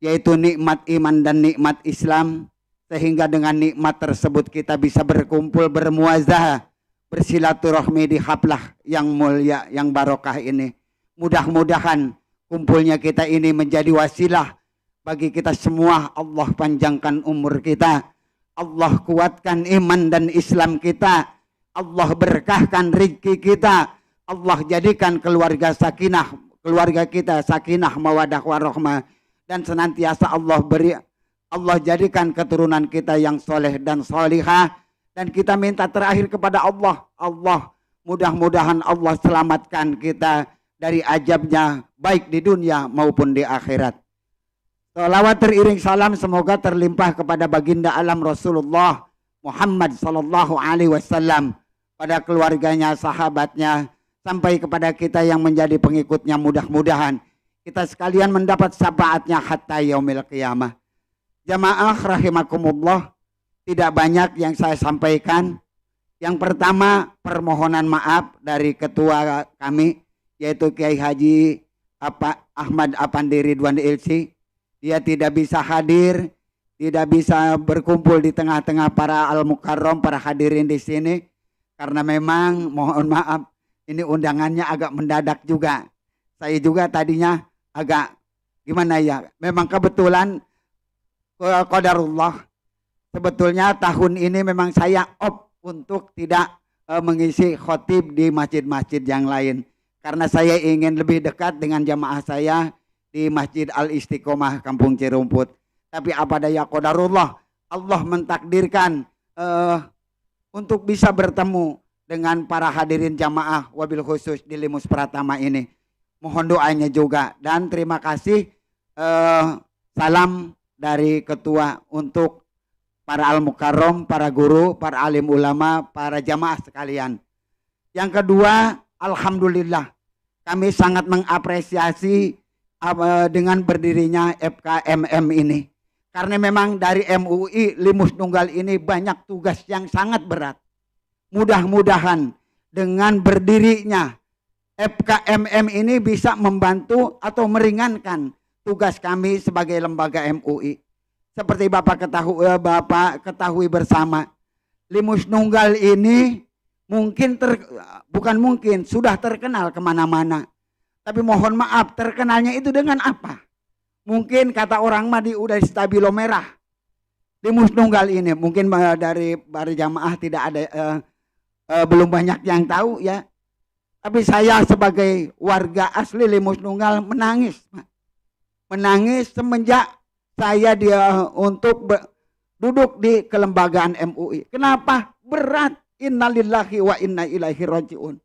yaitu nikmat iman dan nikmat Islam. Sehingga dengan nikmat tersebut kita bisa berkumpul, bermuazah, bersilaturahmi di haflah yang mulia, yang barokah ini. Mudah-mudahan kumpulnya kita ini menjadi wasilah bagi kita semua. Allah panjangkan umur kita, Allah kuatkan iman dan Islam kita, Allah berkahkan rezeki kita, Allah jadikan keluarga sakinah, keluarga kita sakinah mawadah warahmah, dan senantiasa Allah jadikan keturunan kita yang soleh dan solihah. Dan kita minta terakhir kepada Allah, mudah-mudahan Allah selamatkan kita dari azabnya baik di dunia maupun di akhirat. Salawat teriring salam semoga terlimpah kepada baginda alam Rasulullah Muhammad sallallahu alaihi wasallam, pada keluarganya, sahabatnya, sampai kepada kita yang menjadi pengikutnya. Mudah-mudahan kita sekalian mendapat syafaatnya hatta yaumil qiyamah. Jamaah rahimakumullah, tidak banyak yang saya sampaikan. Yang pertama, permohonan maaf dari ketua kami, yaitu Kiai Haji Ahmad Apandi Ridwan LC. Dia tidak bisa hadir, tidak bisa berkumpul di tengah-tengah para al-mukarram, para hadirin di sini, karena memang mohon maaf ini undangannya agak mendadak juga. Saya juga tadinya agak gimana ya, memang kebetulan qadarullah sebetulnya tahun ini memang saya off untuk tidak mengisi khotib di masjid-masjid yang lain. Karena saya ingin lebih dekat dengan jamaah saya di Masjid Al-Istiqomah Kampung Cirumput. Tapi apa daya qadarullah, Allah mentakdirkan untuk bisa bertemu dengan para hadirin jamaah wabil khusus di Limus Pratama ini. Mohon doanya juga dan terima kasih salam dari ketua untuk para al-mukarram, para guru, para alim ulama, para jamaah sekalian. Yang kedua, alhamdulillah kami sangat mengapresiasi dengan berdirinya FKMM ini. Karena memang dari MUI Limus Nunggal ini banyak tugas yang sangat berat. Mudah-mudahan dengan berdirinya FKMM ini bisa membantu atau meringankan tugas kami sebagai lembaga MUI. Seperti Bapak ketahui bersama, Limus Nunggal ini sudah terkenal kemana-mana. Tapi mohon maaf, terkenalnya itu dengan apa? Mungkin kata orang mah udah stabilo merah. Limus Nunggal ini mungkin dari para jamaah tidak ada belum banyak yang tahu ya. Tapi saya sebagai warga asli Limus Nunggal menangis. Menangis semenjak saya untuk duduk di kelembagaan MUI. Kenapa? Berat. Innalillahi wa inna ilaihi rajiun.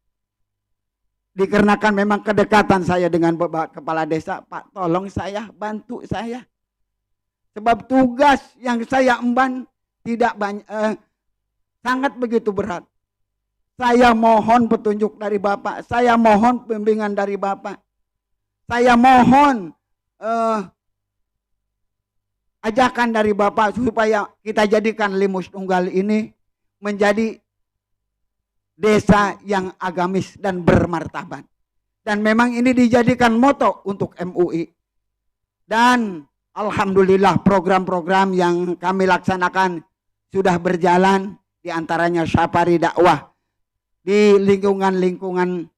Dikarenakan memang kedekatan saya dengan Bapak Kepala Desa, Pak tolong saya, bantu saya. Sebab tugas yang saya emban tidak banyak, sangat begitu berat. Saya mohon petunjuk dari Bapak, saya mohon bimbingan dari Bapak. Saya mohon ajakan dari Bapak supaya kita jadikan Limus Nunggal ini menjadi desa yang agamis dan bermartabat. Dan memang ini dijadikan moto untuk MUI. Dan alhamdulillah program-program yang kami laksanakan sudah berjalan, diantaranya safari dakwah di lingkungan-lingkungan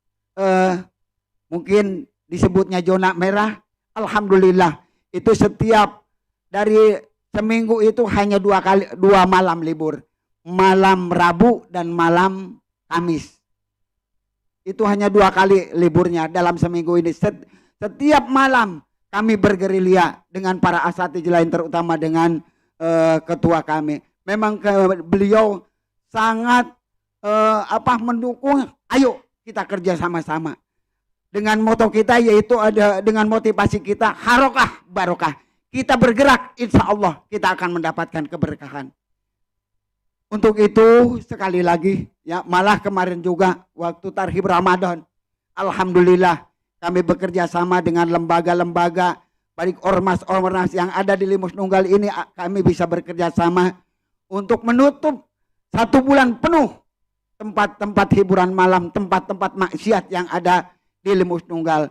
mungkin disebutnya zona merah. Alhamdulillah itu setiap dari seminggu itu hanya dua malam libur, malam Rabu dan malam Kamis. Itu hanya 2 kali liburnya dalam seminggu ini. Setiap malam kami bergerilya dengan para asatidz lain, terutama dengan ketua kami. Memang beliau sangat mendukung. Ayo kita kerja sama-sama. Dengan moto kita yaitu ada dengan motivasi kita harokah barokah. Kita bergerak, insya Allah kita akan mendapatkan keberkahan. Untuk itu sekali lagi ya, malah kemarin juga waktu Tarhib Ramadan, alhamdulillah kami bekerja sama dengan lembaga-lembaga baik ormas-ormas yang ada di Limus Nunggal ini. Kami bisa bekerja sama untuk menutup 1 bulan penuh tempat-tempat hiburan malam, tempat-tempat maksiat yang ada di Limus Nunggal.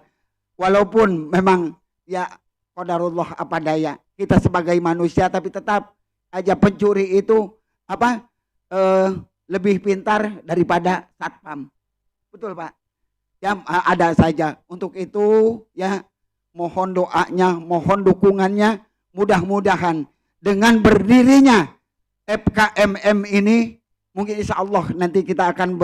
Walaupun memang ya qadarullah apa daya, kita sebagai manusia tapi tetap aja pencuri itu lebih pintar daripada satpam. Betul Pak? Ya ada saja. Untuk itu ya mohon doanya, mohon dukungannya. Mudah-mudahan dengan berdirinya FKMM ini mungkin insya Allah nanti kita akan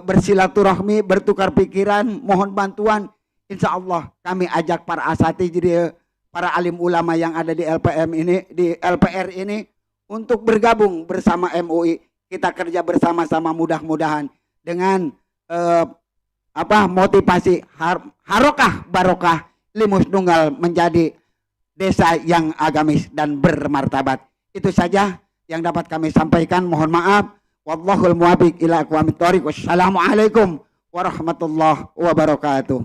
bersilaturahmi, bertukar pikiran, mohon bantuan. Insya Allah kami ajak para asatidz, jadi para alim ulama yang ada di LPR ini untuk bergabung bersama MUI. Kita kerja bersama-sama, mudah-mudahan dengan motivasi harokah barokah Limus Nunggal menjadi desa yang agamis dan bermartabat. Itu saja yang dapat kami sampaikan. Mohon maaf. Wallahul muwaffiq ila aqwamit thoriq. Wassalamualaikum warahmatullahi wabarakatuh.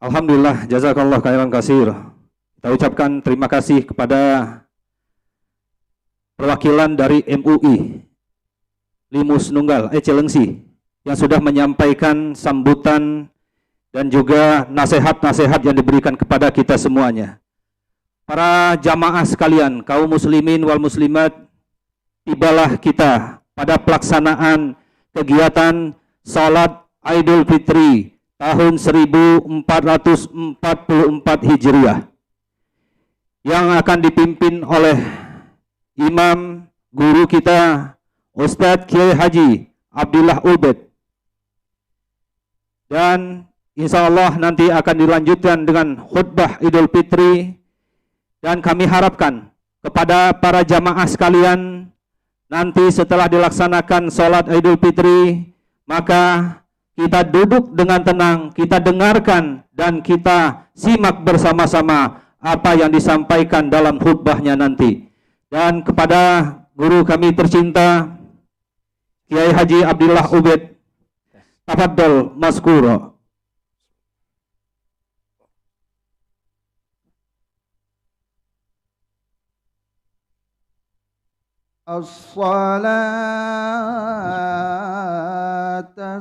Alhamdulillah, jazakallah khairan katsir. Kita ucapkan terima kasih kepada perwakilan dari MUI Limus Nunggal Cilengsi yang sudah menyampaikan sambutan dan juga nasihat-nasihat yang diberikan kepada kita semuanya. Para jamaah sekalian, kaum muslimin wal muslimat, tibalah kita pada pelaksanaan kegiatan salat Idul Fitri tahun 1444 Hijriah yang akan dipimpin oleh Imam guru kita Ustadz Kiai Haji Abdillah Ubed, dan insya Allah nanti akan dilanjutkan dengan khutbah Idul Fitri. Dan kami harapkan kepada para jamaah sekalian, nanti setelah dilaksanakan sholat Idul Fitri, maka kita duduk dengan tenang, kita dengarkan dan kita simak bersama-sama apa yang disampaikan dalam khutbahnya nanti. Dan kepada guru kami tercinta Kiai Haji Abdillah Ubed, tafadhol maskura. As-salata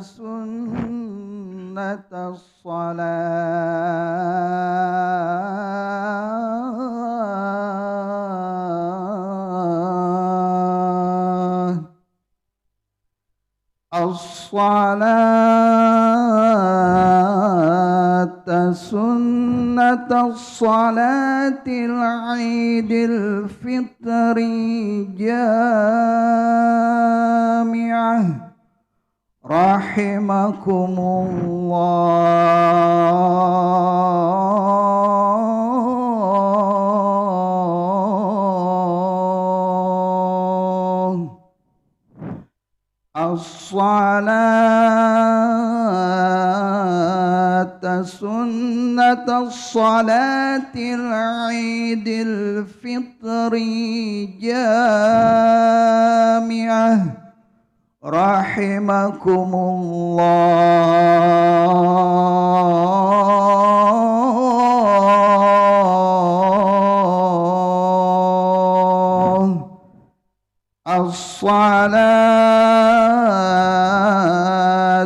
sunnatas salat. As-salata sunnatas salatil Idul Fitri jami'ah rahimakumullah. As-salata sunnatas salatil Idul Fitri jami'ah rahimakumullah.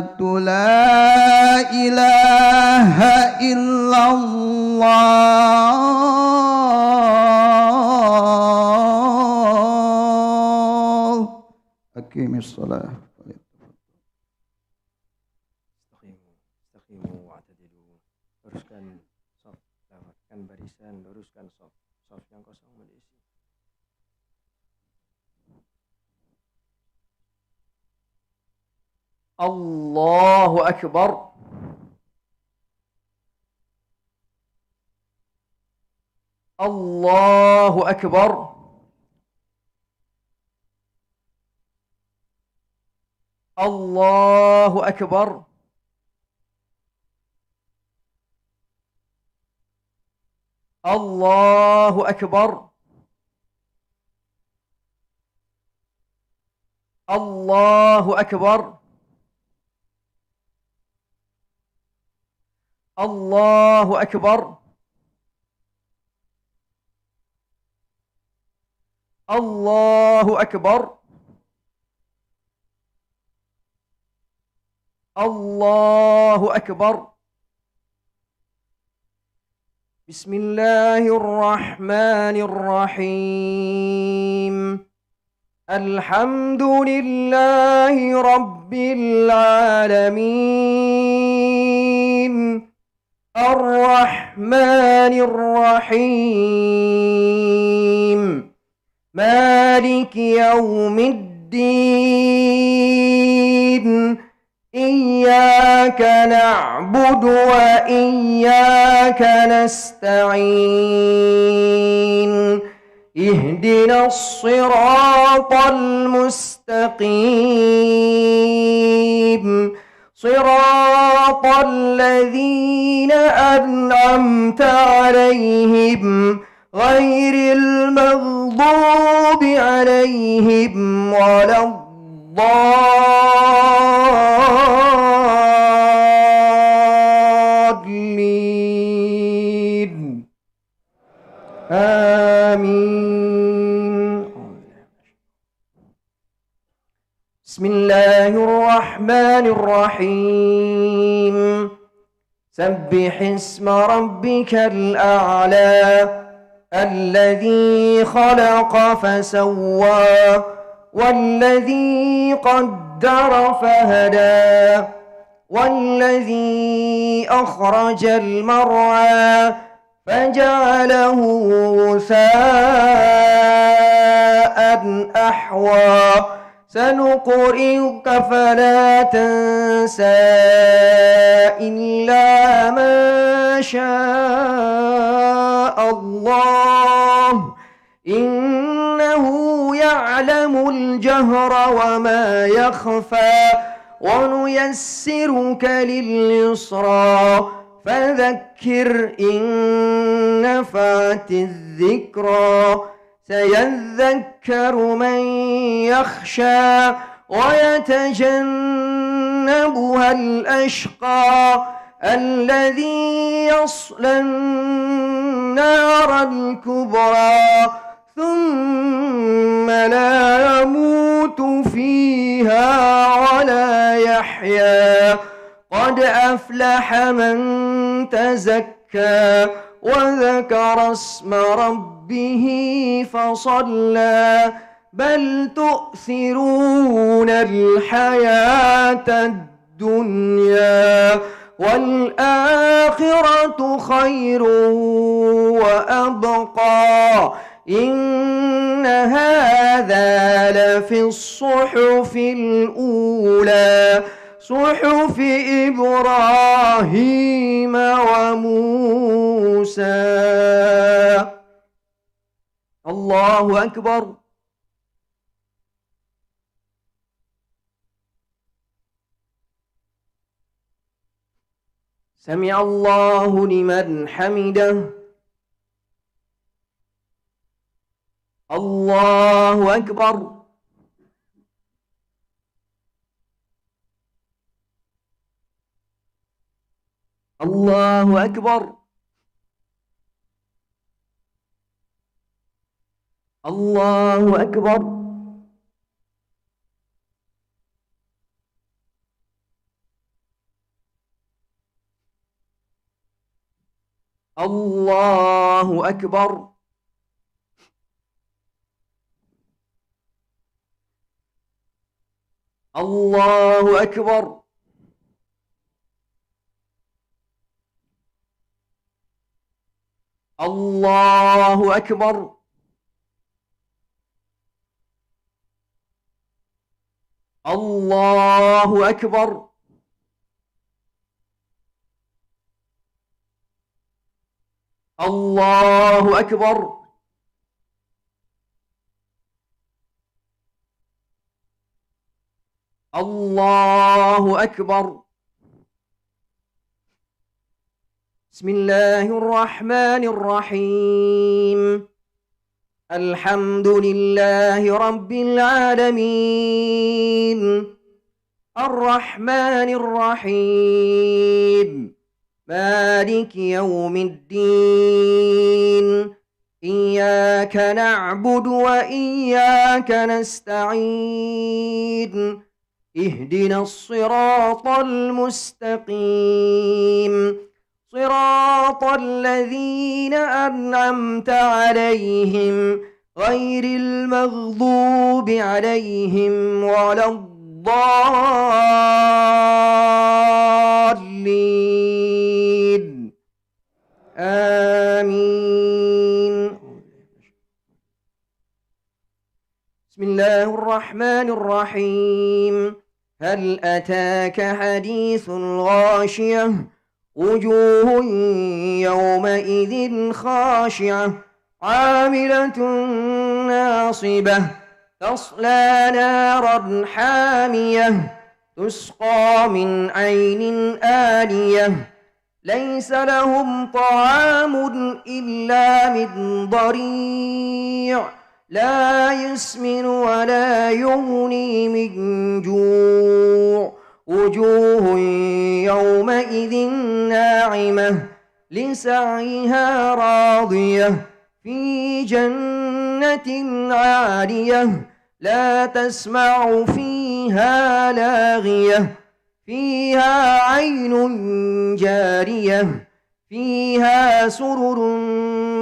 As-salatu la ilaha illallah. Aqimis salah. Istaqimu wa'tadilu. Luruskan shaf, dapatkan barisan, luruskan shaf. Shaf yang kosong diisi. Allahu Akbar. Allahu Akbar. Allahu Akbar. Allahu Akbar. Allahu Akbar. Allahu Akbar. Allahu Akbar. Allahu Akbar. Bismillahirrahmanirrahim. Alhamdulillahi Rabbil Alamin. Ar-Rahmanir Rahim. Maliki yaumiddin. Iyyaka na'budu wa iyyaka nasta'in. Ihdinas siratal mustaqim. صراط الذين أنعمت عليهم غير المغضوب عليهم ولا الضالين آمين. بسم الله الرحمن الرحيم. سبح اسم ربك الأعلى الذي خلق فسوى والذي قدر فهدى والذي أخرج المرعى فجعله غثاء أحوى سنقرئك فلا تنسى إلا ما شاء الله إنه يعلم الجهر وما يخفى ونيسرك لليسرى فذكر إن نفعت الذكرى سيذكر من يخشى ويتجنبها الأشقى الذي يصلى النار الكبرى ثم لا يموت فيها ولا يحيا قد أفلح من تزكى وذكر اسم ربه فصلى بل تؤثرون الحياة الدنيا والآخرة خير وأبقى إن هذا لفي الصحف الأولى صحف إبراهيم وموسى. الله أكبر. سمع الله لمن حمده. الله أكبر. الله أكبر. الله أكبر. الله أكبر. الله أكبر. الله أكبر. الله أكبر. الله أكبر. الله أكبر. بسم الله الرحمن الرحيم الحمد لله رب العالمين الرحمن الرحيم مالك يوم الدين إياك نعبد وإياك نستعين اهدنا الصراط المستقيم صراط الذين أنعمت عليهم غير المغضوب عليهم ولا الضالين آمين. بسم الله الرحمن الرحيم هل أتاك حديث الغاشية وجوه يومئذ خاشعة عاملة ناصبة تصلى نارا حامية تسقى من عين آنية ليس لهم طعام إلا من ضريع لا يسمن ولا يغني من جوع وجوه يومئذ ناعمة لسعيها راضية في جنة عالية لا تسمع فيها لاغية فيها عين جارية فيها سرر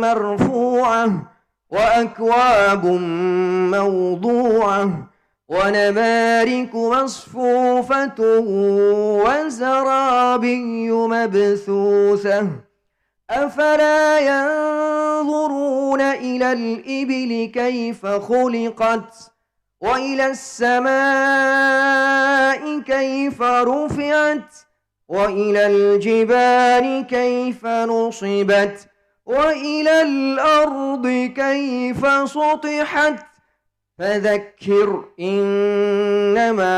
مرفوعة وأكواب موضوعة ونمارك مصفوفة وزرابي مبثوثة أفلا ينظرون إلى الإبل كيف خلقت وإلى السماء كيف رفعت وإلى الجبال كيف نصبت وإلى الأرض كيف سطحت فذكر إنما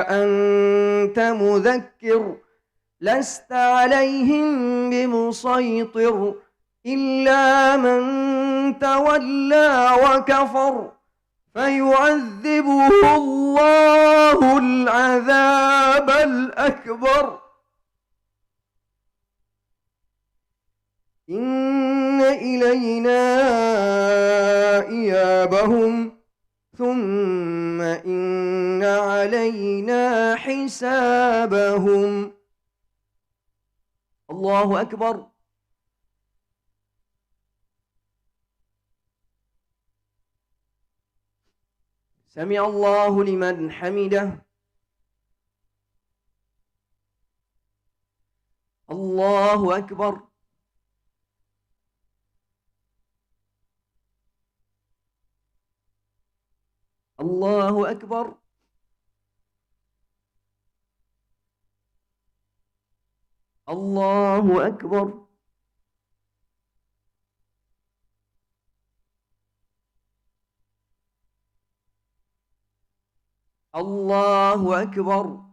أنت مذكر لست عليهم بمسيطر إلا من تولى وكفر فيعذبه الله العذاب الأكبر إن إلينا إيابهم ثم إن علينا حسابهم. الله أكبر. سمع الله لمن حمده. الله أكبر. الله أكبر. الله أكبر. الله أكبر.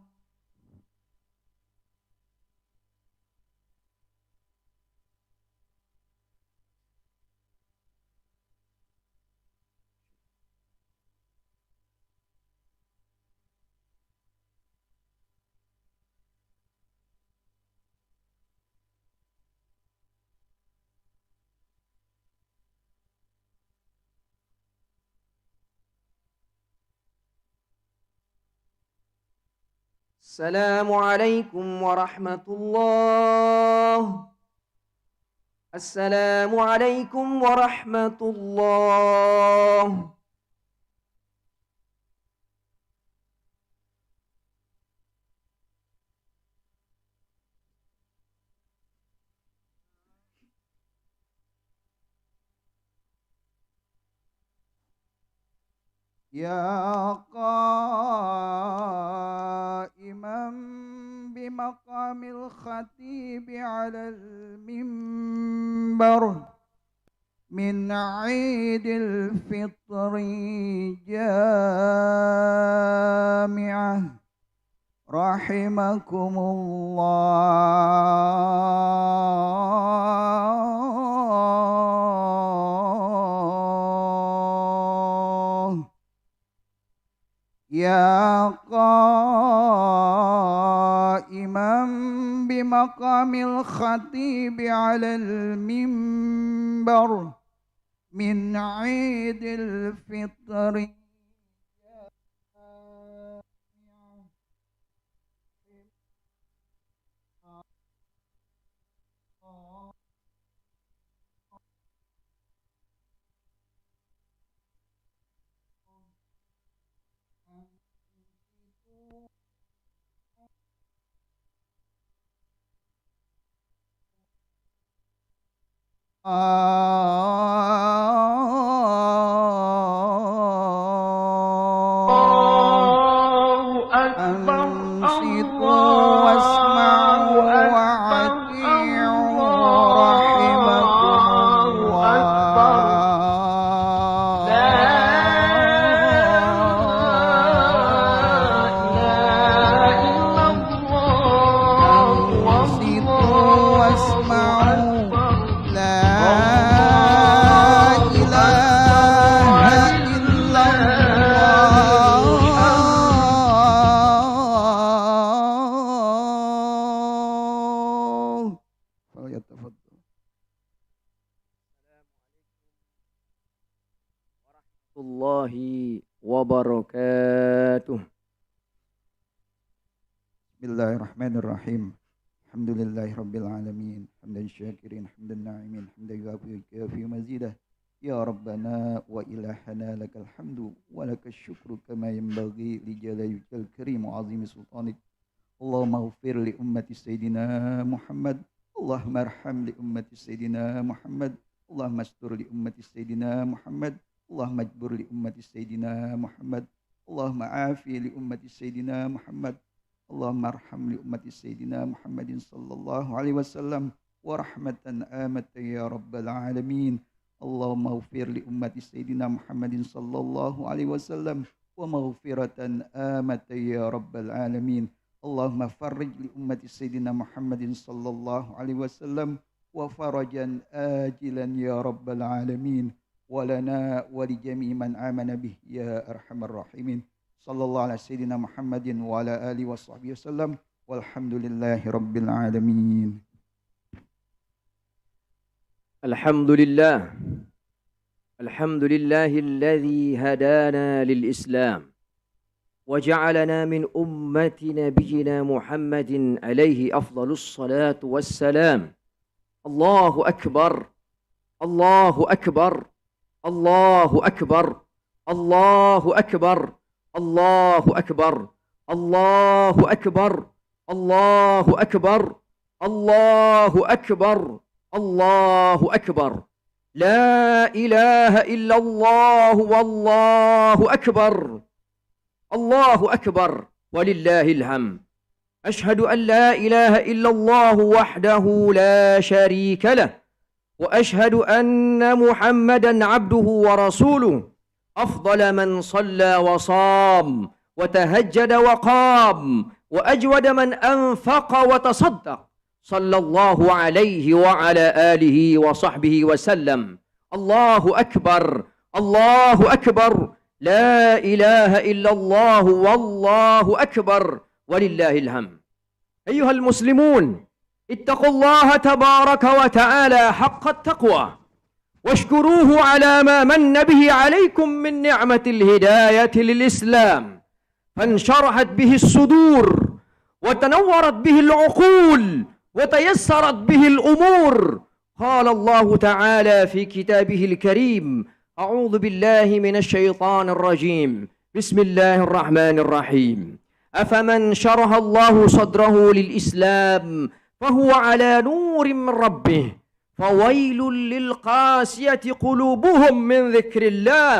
السلام عليكم ورحمة الله. السلام عليكم ورحمة الله. يا قائما بمقام الخطيب على المنبر من عيد الفطر جامعة رحمكم الله. يا قائما بمقام الخطيب على المنبر من عيد الفطر أنصتوا واسمعوا وأطيعوا رحمكم الله. أنصتوا واسمعوا لا إله إلا الله. فليتفضل. الله وبركاته. بسم الله الرحمن الرحيم. الحمد لله رب العالمين حمدا شاكرين حمدا ناعمين حمدا يوافي مزيده يا ربنا وإلهنا لك الحمد ولك الشكر كما ينبغي لجلال وجهك الكريم وعظيم سلطانك. اللهم اغفر لأمة سيدنا محمد، اللهم ارحم لأمة سيدنا محمد، اللهم استر لأمة سيدنا محمد، اللهم اجبر لأمة سيدنا محمد، اللهم عافي لأمة سيدنا محمد، اللهم ارحم لأمة سيدنا محمد صلى الله عليه وسلم ورحمة آمة يا رب العالمين. اللهم اغفر لأمة سيدنا محمد صلى الله عليه وسلم ومغفرة آمة يا رب العالمين. اللهم فرج لأمة سيدنا محمد صلى الله عليه وسلم وفرجا آجلا يا رب العالمين، ولنا ولجميع من آمن به يا أرحم الراحمين. صلى الله على سيدنا محمد وعلى آله وصحبه وسلم والحمد لله رب العالمين. الحمد لله الذي هدانا للإسلام وجعلنا من أمة نبينا محمد عليه أفضل الصلاة والسلام. الله أكبر، الله أكبر، الله أكبر، الله أكبر، الله أكبر، الله أكبر، الله أكبر، الله أكبر، الله أكبر. لا إله إلا الله والله أكبر، الله أكبر ولله الحمد. أشهد أن لا إله إلا الله وحده لا شريك له، وأشهد أن محمدا عبده ورسوله، أفضل من صلى وصام وتهجد وقام، وأجود من أنفق وتصدق، صلى الله عليه وعلى آله وصحبه وسلم. الله أكبر، الله أكبر، لا إله إلا الله والله أكبر ولله الحمد. أيها المسلمون، اتقوا الله تبارك وتعالى حق التقوى، واشكروه على ما من به عليكم من نعمة الهداية للإسلام، فانشرحت به الصدور، وتنورت به العقول، وتيسرت به الأمور. قال الله تعالى في كتابه الكريم: أعوذ بالله من الشيطان الرجيم، بسم الله الرحمن الرحيم. أفمن شرح الله صدره للإسلام فهو على نور من ربه، فويل للقاسية قلوبهم من ذكر الله،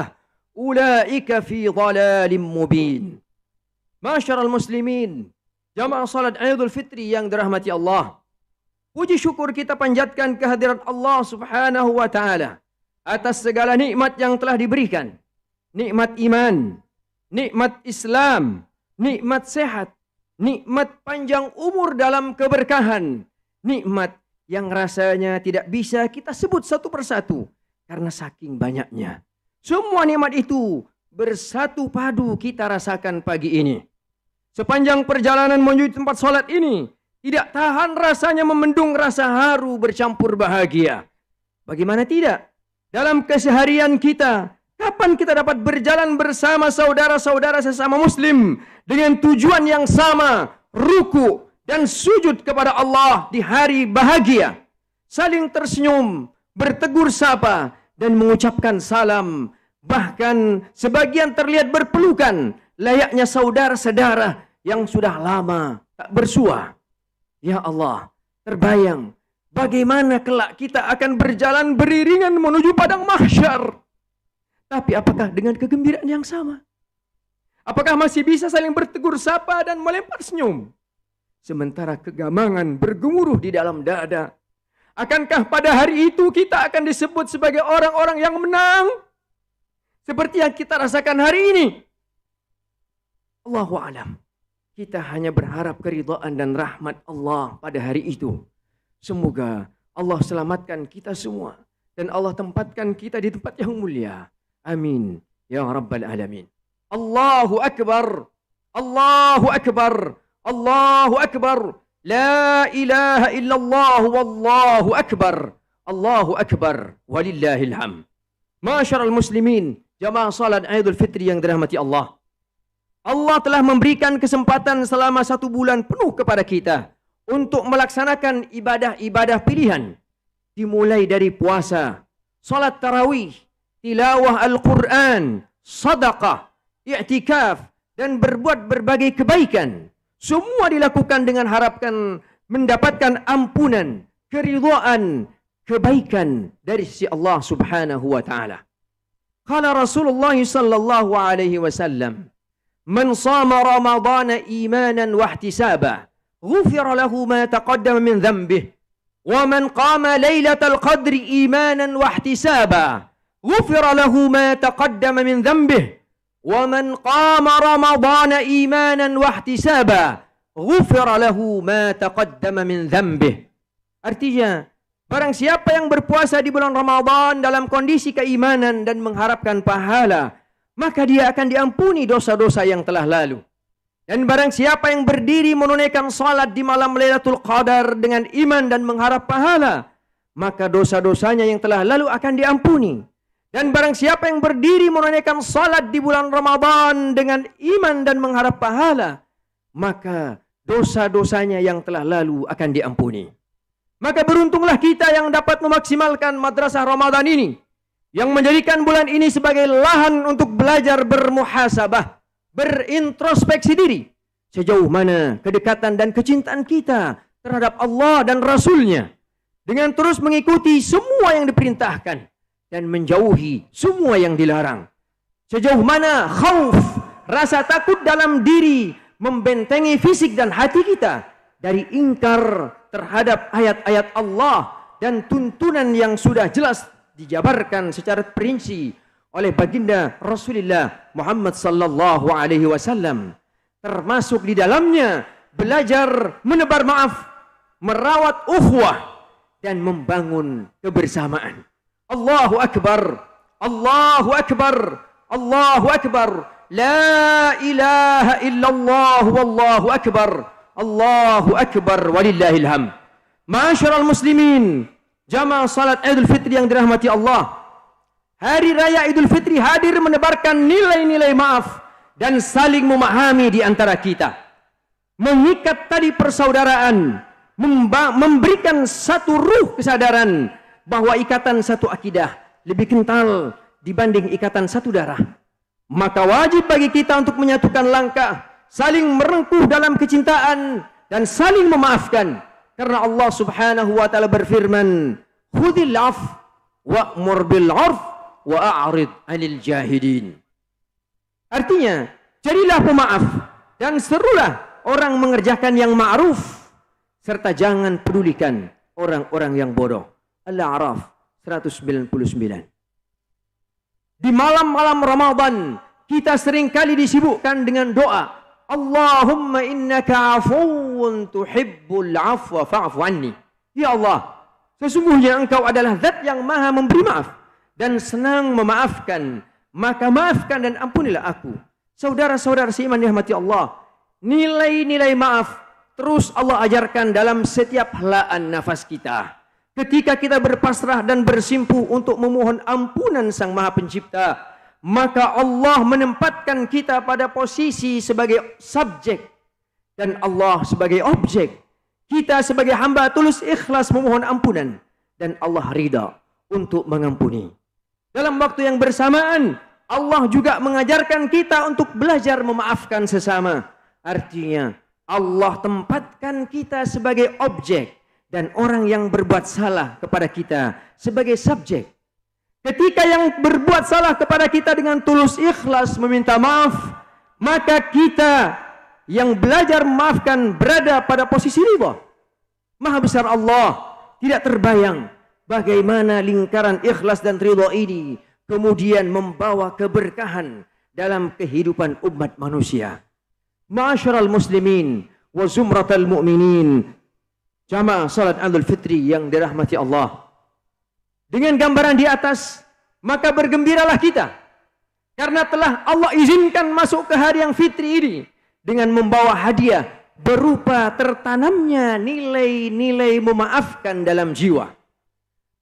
أولئك في ضلال مبين. Masyarul muslimin, jamaah salat Idul Fitri yang dirahmati Allah, puji syukur kita panjatkan kehadirat Allah Subhanahu wa taala atas segala nikmat yang telah diberikan. Nikmat iman, nikmat Islam, nikmat sehat, nikmat panjang umur dalam keberkahan, nikmat yang rasanya tidak bisa kita sebut satu persatu karena saking banyaknya. Semua nikmat itu bersatu padu kita rasakan pagi ini. Sepanjang perjalanan menuju tempat salat ini, tidak tahan rasanya memendung rasa haru bercampur bahagia. Bagaimana tidak? Dalam keseharian kita, kapan kita dapat berjalan bersama saudara-saudara sesama muslim dengan tujuan yang sama, ruku dan sujud kepada Allah di hari bahagia, saling tersenyum, bertegur sapa dan mengucapkan salam, bahkan sebagian terlihat berpelukan layaknya saudara-saudara yang sudah lama tak bersua. Ya Allah, terbayang bagaimana kelak kita akan berjalan beriringan menuju padang mahsyar. Tapi apakah dengan kegembiraan yang sama? Apakah masih bisa saling bertegur sapa dan melempar senyum? Sementara kegamangan bergemuruh di dalam dada. Akankah pada hari itu kita akan disebut sebagai orang-orang yang menang? Seperti yang kita rasakan hari ini. Allahu a'lam. Kita hanya berharap keridhaan dan rahmat Allah pada hari itu. Semoga Allah selamatkan kita semua dan Allah tempatkan kita di tempat yang mulia. Amin ya rabbal alamin. Allahu akbar, Allahu akbar, Allahu akbar. La ilaha illallah wallahu akbar. Allahu akbar walillahil hamd. Masyarul muslimin, jamaah salat Idul Fitri yang dirahmati Allah. Allah telah memberikan kesempatan selama 1 bulan penuh kepada kita untuk melaksanakan ibadah-ibadah pilihan. Dimulai dari puasa, salat tarawih, tilawah Al-Quran, sedekah, i'tikaf, dan berbuat berbagai kebaikan. Semua dilakukan dengan harapkan mendapatkan ampunan, keridhaan, kebaikan dari sisi Allah Subhanahu wa taala. Qala Rasulullah sallallahu alaihi wasallam, "Man shama Ramadhana imanan wa ihtisaba, ghufira lahu ma taqaddama min dhanbihi, wa man qama lailatal qadri imanan wa ihtisaba, ghufira lahu ma taqaddama min dhanbihi, wa man qama Ramadhana imanan wa ihtisaba, ghufira lahu ma taqaddama min dhanbihi." Artinya, barang siapa yang berpuasa di bulan Ramadan dalam kondisi keimanan dan mengharapkan pahala, maka dia akan diampuni dosa-dosa yang telah lalu. Dan barang siapa yang berdiri menunaikan salat di malam Lailatul Qadar dengan iman dan mengharap pahala, maka dosa-dosanya yang telah lalu akan diampuni. Dan barang siapa yang berdiri menunaikan salat di bulan Ramadan dengan iman dan mengharap pahala, maka dosa-dosanya yang telah lalu akan diampuni. Maka beruntunglah kita yang dapat memaksimalkan madrasah Ramadan ini, yang menjadikan bulan ini sebagai lahan untuk belajar bermuhasabah, berintrospeksi diri. Sejauh mana kedekatan dan kecintaan kita terhadap Allah dan Rasul-Nya, dengan terus mengikuti semua yang diperintahkan dan menjauhi semua yang dilarang. Sejauh mana khauf, rasa takut dalam diri membentengi fisik dan hati kita dari ingkar terhadap ayat-ayat Allah dan tuntunan yang sudah jelas dijabarkan secara perinci oleh baginda Rasulullah Muhammad sallallahu alaihi wasallam, termasuk di dalamnya belajar menebar maaf, merawat ukhuwah, dan membangun kebersamaan. Allahu akbar, Allahu akbar, Allahu akbar, la ilaha illallah wallahu akbar, Allahu akbar walillahil hamd. Ma'asyiral muslimin, jamaah salat Idul Fitri yang dirahmati Allah, Hari Raya Idul Fitri hadir menebarkan nilai-nilai maaf dan saling memahami di antara kita. Mengikat tali persaudaraan, memberikan satu ruh kesadaran bahwa ikatan satu akidah lebih kental dibanding ikatan satu darah. Maka wajib bagi kita untuk menyatukan langkah, saling merengkuh dalam kecintaan dan saling memaafkan. Karena Allah Subhanahu wa taala berfirman, "Khudhil 'af wa'mur bil 'urf wa a'rid 'anil jahilin." Artinya, jadilah pemaaf dan serulah orang mengerjakan yang ma'ruf, serta jangan pedulikan orang-orang yang bodoh. Al-A'raf 199. Di malam-malam Ramadan kita seringkali disibukkan dengan doa, Allahumma innaka afuwun tuhibbul afwa fa'fu anni. Ya Allah, sesungguhnya Engkau adalah zat yang maha memberi maaf dan senang memaafkan, maka maafkan dan ampunilah aku. Saudara-saudara seiman dirahmati Allah, nilai-nilai maaf terus Allah ajarkan dalam setiap helaan nafas kita. Ketika kita berpasrah dan bersimpuh untuk memohon ampunan Sang Maha Pencipta, maka Allah menempatkan kita pada posisi sebagai subjek dan Allah sebagai objek. Kita sebagai hamba tulus ikhlas memohon ampunan dan Allah ridha untuk mengampuni. Dalam waktu yang bersamaan, Allah juga mengajarkan kita untuk belajar memaafkan sesama. Artinya, Allah tempatkan kita sebagai objek dan orang yang berbuat salah kepada kita sebagai subjek. Ketika yang berbuat salah kepada kita dengan tulus ikhlas meminta maaf, maka kita yang belajar memaafkan berada pada posisi ridha. Maha besar Allah, tidak terbayang bagaimana lingkaran ikhlas dan ridha ini kemudian membawa keberkahan dalam kehidupan umat manusia. Ma'asyiral muslimin wa zumratal mu'minin, jamaah salat Idul Fitri yang dirahmati Allah. Dengan gambaran di atas, maka bergembiralah kita karena telah Allah izinkan masuk ke hari yang fitri ini dengan membawa hadiah berupa tertanamnya nilai-nilai memaafkan dalam jiwa.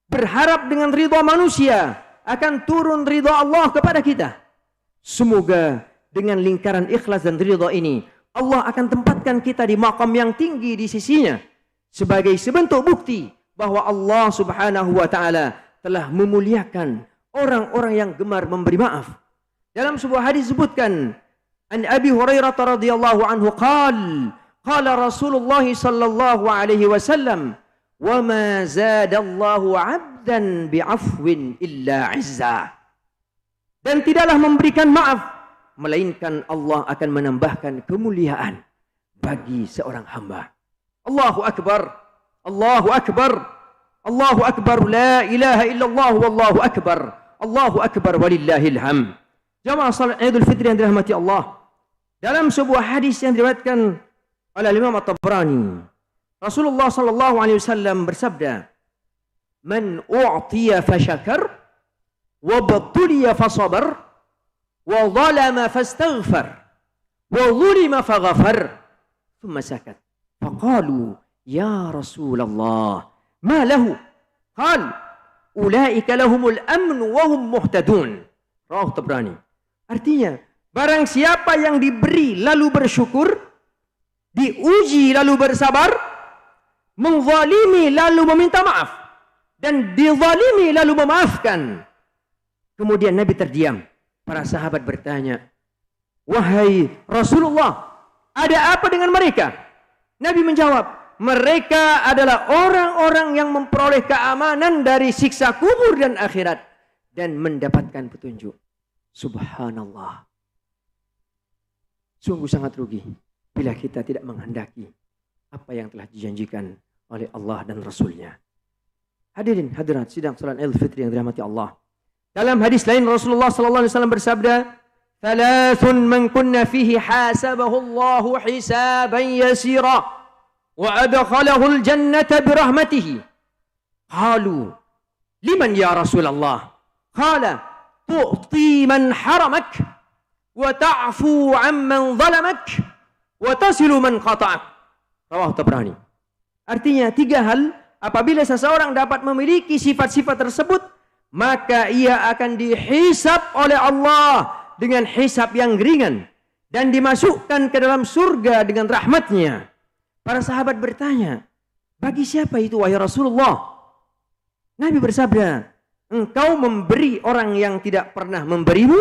Berharap dengan ridha manusia akan turun ridha Allah kepada kita. Semoga dengan lingkaran ikhlas dan ridha ini Allah akan tempatkan kita di maqam yang tinggi di sisinya sebagai sebentuk bukti bahwa Allah Subhanahu wa taala telah memuliakan orang-orang yang gemar memberi maaf. Dalam sebuah hadis disebutkan, an Abi Hurairah radhiyallahu anhu qala Rasulullah sallallahu alaihi wasallam, wa ma zadallahu 'abdan bi'afwin illa 'izza. Dan tidaklah memberikan maaf melainkan Allah akan menambahkan kemuliaan bagi seorang hamba. Allahu akbar. Allahu akbar. Allahu akbar. La ilaha illallah wallahu akbar. Allahu akbar walillahil hamd. Jamaah salat Idul Fitri yang dirahmati Allah. Dalam sebuah hadis yang diriwayatkan oleh Imam At-Tabrani, Rasulullah sallallahu alaihi wasallam bersabda, "Man u'tiya fasyakar wa batuliya fasabar wa zalama fastaghfar wa zulima faghafar." Thumma sakat. Faqalu, "Ya Rasulullah, ma lahu?" Qal, "Ulaika lahumul amn wa hum muhtadun." Rawahu Tabrani. Artinya, barang siapa yang diberi lalu bersyukur, diuji lalu bersabar, menzalimi lalu meminta maaf, dan dizalimi lalu memaafkan. Kemudian Nabi terdiam. Para sahabat bertanya, "Wahai Rasulullah, ada apa dengan mereka?" Nabi menjawab, mereka adalah orang-orang yang memperoleh keamanan dari siksa kubur dan akhirat dan mendapatkan petunjuk. Subhanallah. Sungguh sangat rugi bila kita tidak menghendaki apa yang telah dijanjikan oleh Allah dan Rasulnya. Hadirin hadirat sidang salat Idul Fitri yang dirahmati Allah. Dalam hadis lain Rasulullah sallallahu alaihi wasallam bersabda, "Thalathun man kunna fihi hasabahu Allahu hisaban yasira wa adkhalahu al-jannata bi rahmatihi." Qalu, "Liman ya Rasulullah?" Qala, "Tu'ti man haramak wa ta'fu 'amman zalamak wa tasilu man qata'ak." Rawahu Tabrani. Artinya 3 hal, apabila seseorang dapat memiliki sifat-sifat tersebut, maka ia akan dihisab oleh Allah dengan hisab yang ringan dan dimasukkan ke dalam surga dengan rahmatnya. Para sahabat bertanya, bagi siapa itu wahai Rasulullah? Nabi bersabda, engkau memberi orang yang tidak pernah memberimu,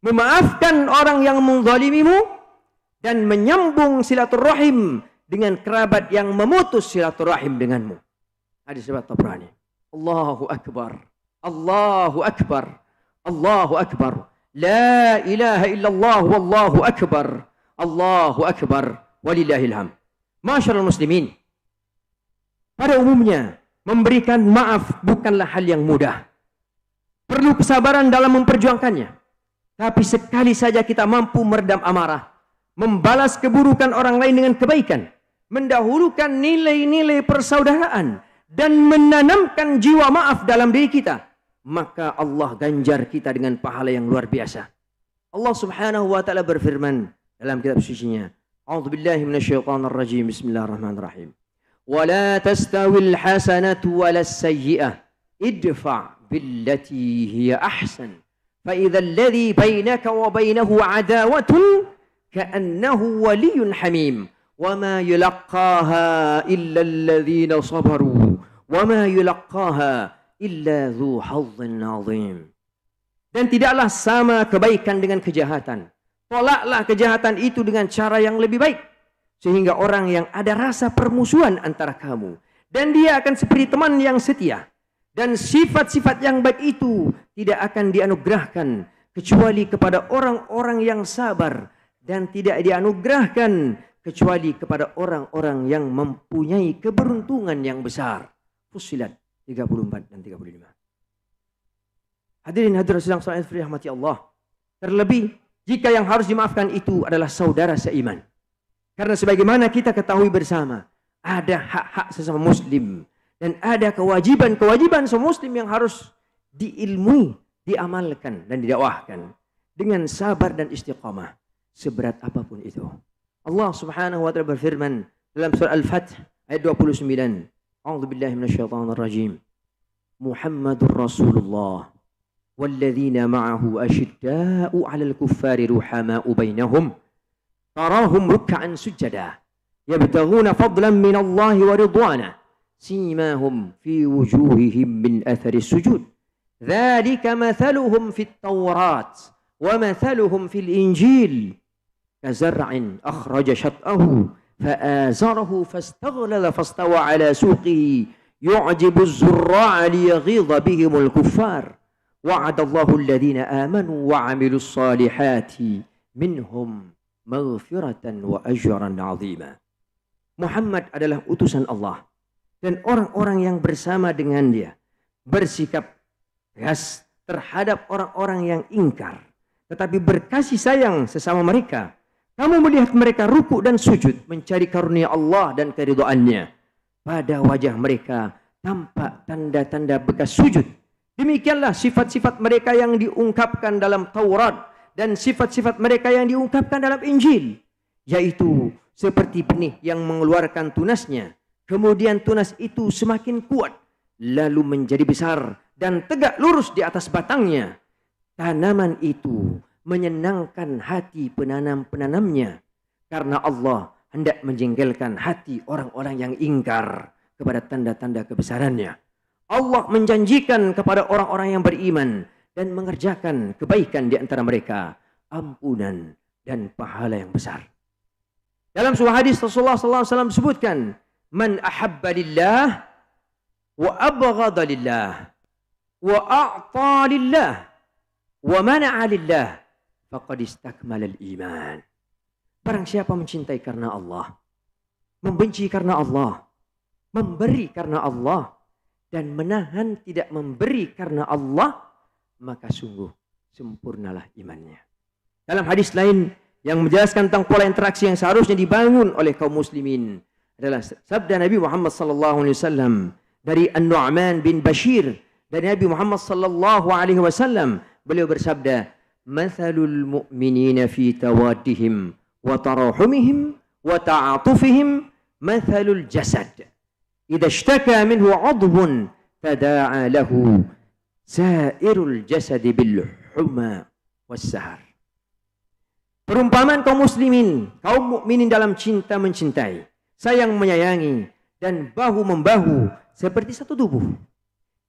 memaafkan orang yang menzalimimu, dan menyambung silaturahim dengan kerabat yang memutus silaturahim denganmu. Hadis riwayat Tabrani. Allahu akbar. Allahu akbar. Allahu akbar. La ilaha illallah wallahu akbar. Allahu akbar walillahil hamd. Masyarul muslimin. Pada umumnya, memberikan maaf bukanlah hal yang mudah. Perlu kesabaran dalam memperjuangkannya. Tapi sekali saja kita mampu meredam amarah, membalas keburukan orang lain dengan kebaikan, mendahulukan nilai-nilai persaudaraan, dan menanamkan jiwa maaf dalam diri kita, maka Allah ganjar kita dengan pahala yang luar biasa. Allah Subhanahu wa taala berfirman dalam kitab sucinya, A'udzubillahi minasyaitonirrajim. Bismillahirrahmanirrahim. Wa la tastawil hasanatu walas sayyi'ah idfa' billati hiya ahsan fa idzal ladzi bainaka wa bainahu adawatun ka'annahu waliyyun hamim wa ma yulaqaha illa alladhina sabaru wa ma yulaqaha illa dzu hazzin 'azim. Dan tidaklah sama kebaikan dengan kejahatan. Tolaklah kejahatan itu dengan cara yang lebih baik, sehingga orang yang ada rasa permusuhan antara kamu dan dia akan seperti teman yang setia. Dan sifat-sifat yang baik itu tidak akan dianugerahkan kecuali kepada orang-orang yang sabar, dan tidak dianugerahkan kecuali kepada orang-orang yang mempunyai keberuntungan yang besar. Fussilat 34 dan 35. Hadirin hadirat sedang salat rahmati Allah. Terlebih jika yang harus dimaafkan itu adalah saudara seiman. Karena sebagaimana kita ketahui bersama, ada hak-hak sesama muslim dan ada kewajiban-kewajiban semua muslim yang harus diilmui, diamalkan dan didakwahkan dengan sabar dan istiqamah seberat apapun itu. Allah Subhanahu wa taala berfirman dalam surah Al-Fath ayat 29. A'udzubillahi minasyaitonir rajim. Muhammadur Rasulullah walladzina ma'ahu asyidda'u 'alal kuffari ruhama'u bainahum tarahum ruk'an sujada yabtaghuna fadlan minallahi wa ridwana simahum fi wujuhihim min athari sujud Dzalika mathaluhum fit Taurat wa mathaluhum fil Injil kazar'in akhraja shat'ahu fa'azarahu fastaghlala fastawa ala suqihi yu'jibu az-zurra'a liyaghidha bihimul kuffar wa'adallahu alladhina amanu wa 'amilus salihati minhum maghfiratan wa ajran 'azima. Muhammad adalah utusan Allah dan orang-orang yang bersama dengan dia bersikap keras terhadap orang-orang yang ingkar tetapi berkasih sayang sesama mereka. Kamu melihat mereka rukuk dan sujud mencari karunia Allah dan keridhaannya. Pada wajah mereka tampak tanda-tanda bekas sujud. Demikianlah sifat-sifat mereka yang diungkapkan dalam Taurat dan sifat-sifat mereka yang diungkapkan dalam Injil, yaitu seperti benih yang mengeluarkan tunasnya. Kemudian tunas itu semakin kuat, lalu menjadi besar dan tegak lurus di atas batangnya. Tanaman itu menyenangkan hati penanam-penanamnya karena Allah hendak menjengkelkan hati orang-orang yang ingkar kepada tanda-tanda kebesarannya. Allah menjanjikan kepada orang-orang yang beriman dan mengerjakan kebaikan di antara mereka ampunan dan pahala yang besar. Dalam sebuah hadis Rasulullah SAW disebutkan, man ahabba lillah wa abghada lillah wa a'ta lillah wa mana'a lillah faqad istakmala al-iman. Barang siapa mencintai karena Allah, membenci karena Allah, memberi karena Allah, dan menahan tidak memberi karena Allah, maka sungguh sempurnalah imannya. Dalam hadis lain yang menjelaskan tentang pola interaksi yang seharusnya dibangun oleh kaum muslimin adalah sabda Nabi Muhammad SAW dari An-Nu'man bin Bashir dari Nabi Muhammad SAW. Beliau bersabda, mathalul mu'minina fi tawaddihim wa tarahumihim wa ta'atufihim mathalul jasad idza ishtaka minhu 'udhun tada'a lahu sairul jasad bil huma was sahar. Perumpamaan kaum muslimin, kaum mukminin dalam cinta mencintai, sayang menyayangi dan bahu membahu seperti satu tubuh.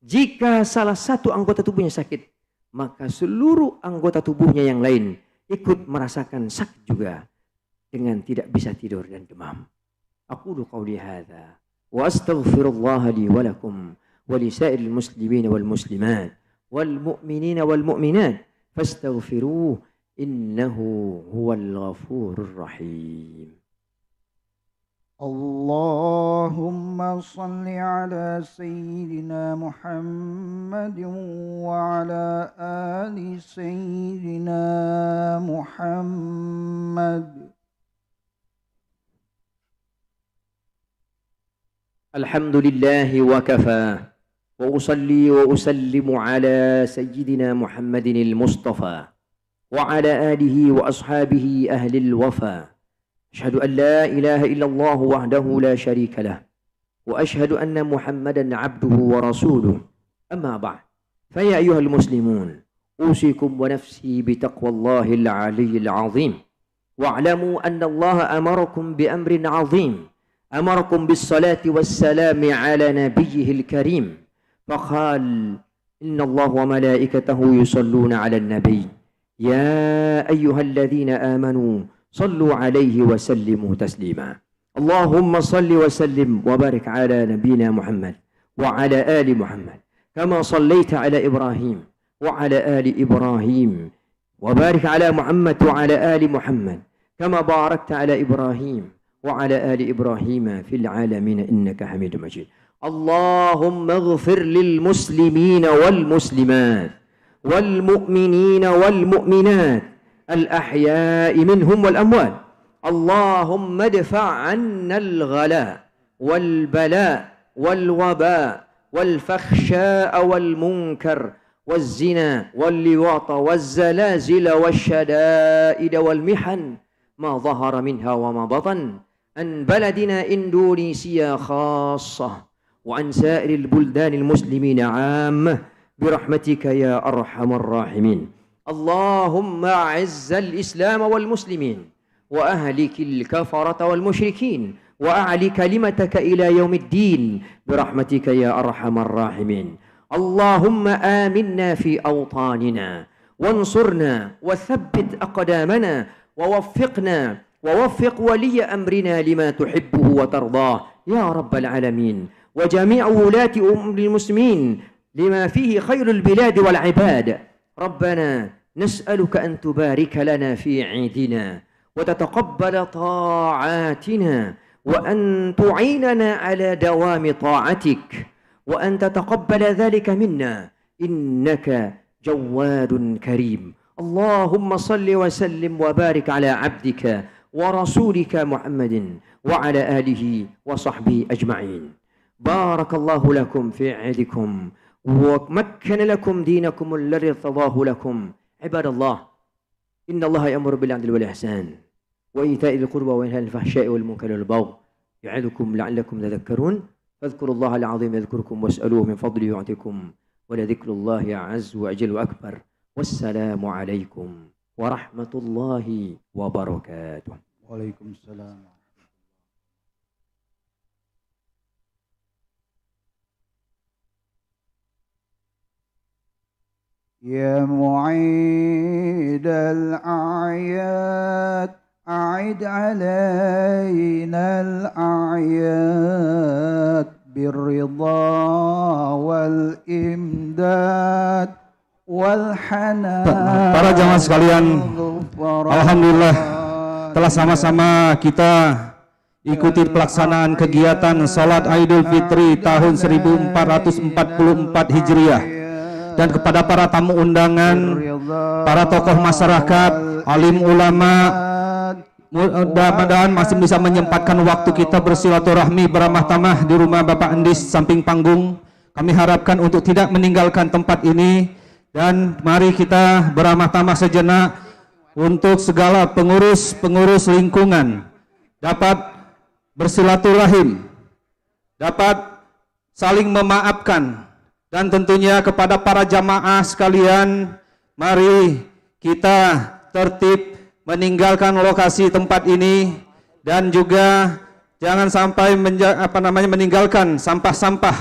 Jika salah satu anggota tubuhnya sakit, maka seluruh anggota tubuhnya yang lain ikut merasakan sakit juga dengan tidak bisa tidur dan demam. Aqulu qawli hadza wa astaghfirullah li wa lakum wa li sa'iril muslimin wal muslimat wal mu'minin wal mu'minat fastaghfiruhu innahu huwal ghafurur rahim. Allahumma salli ala Sayyidina Muhammad wa ala ali Sayyidina Muhammad. Alhamdulillahi wa kafa wa usalli wa usallimu ala Sayyidina Muhammadin al-Mustafa wa ala alihi wa ashabihi ahli al-wafa. أشهد أن لا إله إلا الله وحده لا شريك له وأشهد أن محمدا عبده ورسوله أما بعد فيا أيها المسلمون أوصيكم ونفسي بتقوى الله العلي العظيم واعلموا أن الله أمركم بأمر عظيم أمركم بالصلاة والسلام على نبيه الكريم فقال إن الله وملائكته يصلون على النبي يا أيها الذين آمنوا صلوا عليه وسلموا تسليما اللهم صل وسلم وبارك على نبينا محمد وعلى آل محمد كما صليت على إبراهيم وعلى آل إبراهيم وبارك على محمد وعلى آل محمد كما باركت على إبراهيم وعلى آل إبراهيم في العالمين إنك حميد مجيد اللهم اغفر للمسلمين والمسلمات والمؤمنين والمؤمنات الأحياء منهم والأموات اللهم ادفع عنا الغلاء والبلاء والوباء والفحشاء والمنكر والزنا واللواط والزلازل والشدائد والمحن ما ظهر منها وما بطن عن بلدنا إندونيسيا خاصة وعن سائر البلدان المسلمين عامة برحمتك يا أرحم الراحمين اللهم أعز الإسلام والمسلمين وأهلك الكفرة والمشركين وأعل كلمتك إلى يوم الدين برحمتك يا أرحم الراحمين اللهم آمنا في أوطاننا وانصرنا وثبت أقدامنا ووفق ولي أمرنا لما تحبه وترضاه يا رب العالمين، وجميع ولاة أمر المسلمين لما فيه خير البلاد والعباد. ربنا نسألك أن تبارك لنا في عيدنا وتتقبل طاعاتنا وأن تعيننا على دوام طاعتك وأن تتقبل ذلك منا إنك جواد كريم. اللهم صل وسلم وبارك على عبدك ورسولك محمد وعلى آله وصحبه أجمعين. بارك الله لكم في عيدكم ومكن لكم دينكم الذي ارتضاه لكم. عباد الله، إن الله يأمر بالعدل والإحسان وإيتاء ذي القربى وينهى عن الفحشاء والمنكر والبغي يعظكم لعلكم تذكرون. فاذكروا الله العظيم يذكركم واسألوه من فضله يعطيكم ولذكر الله عز وجل وأكبر. والسلام عليكم ورحمة الله وبركاته. وعليكم السلام. يا معيد الأعياد أعد علينا الأعياد بالرضا والإمداد والحنان. Para jamaah sekalian, alhamdulillah telah sama-sama kita ikuti pelaksanaan kegiatan Salat Idul Fitri tahun 1444 Hijriah. Dan kepada para tamu undangan, para tokoh masyarakat, alim ulama, mudah-mudahan masih bisa menyempatkan waktu kita bersilaturahmi beramah tamah di rumah Bapak Endis samping panggung. Kami harapkan untuk tidak meninggalkan tempat ini, dan mari kita beramah tamah sejenak untuk segala pengurus lingkungan dapat bersilaturahim, dapat saling memaafkan. Dan tentunya kepada para jamaah sekalian, mari kita tertib meninggalkan lokasi tempat ini dan juga jangan sampai meninggalkan sampah-sampah.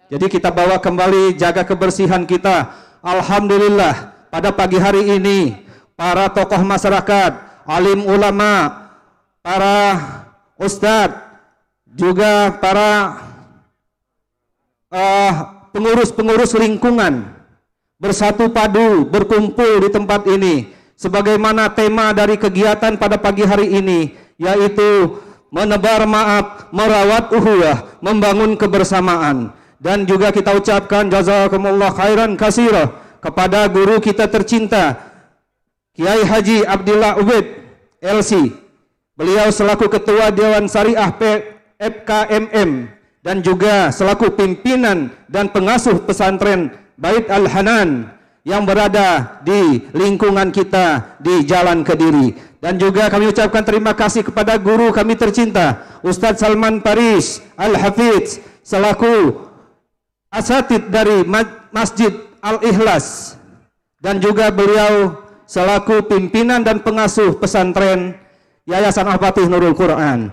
Jadi kita bawa kembali, jaga kebersihan kita. Alhamdulillah pada pagi hari ini para tokoh masyarakat, alim ulama, para ustadz, juga para pengurus lingkungan bersatu padu berkumpul di tempat ini sebagaimana tema dari kegiatan pada pagi hari ini, yaitu menebar maaf, merawat ukhuwah, membangun kebersamaan. Dan juga kita ucapkan jazakumullah khairan katsira kepada guru kita tercinta Kiai Haji Abdillah Ubid LC. Beliau selaku Ketua Dewan Syariah FKMM dan juga selaku pimpinan dan pengasuh pesantren Bait Al-Hanan yang berada di lingkungan kita di Jalan Kediri. Dan juga kami ucapkan terima kasih kepada guru kami tercinta Ustadz Salman Paris Al-Hafidz selaku asatid dari Masjid Al-Ikhlas, dan juga beliau selaku pimpinan dan pengasuh pesantren Yayasan Al-Fatih Nurul Quran.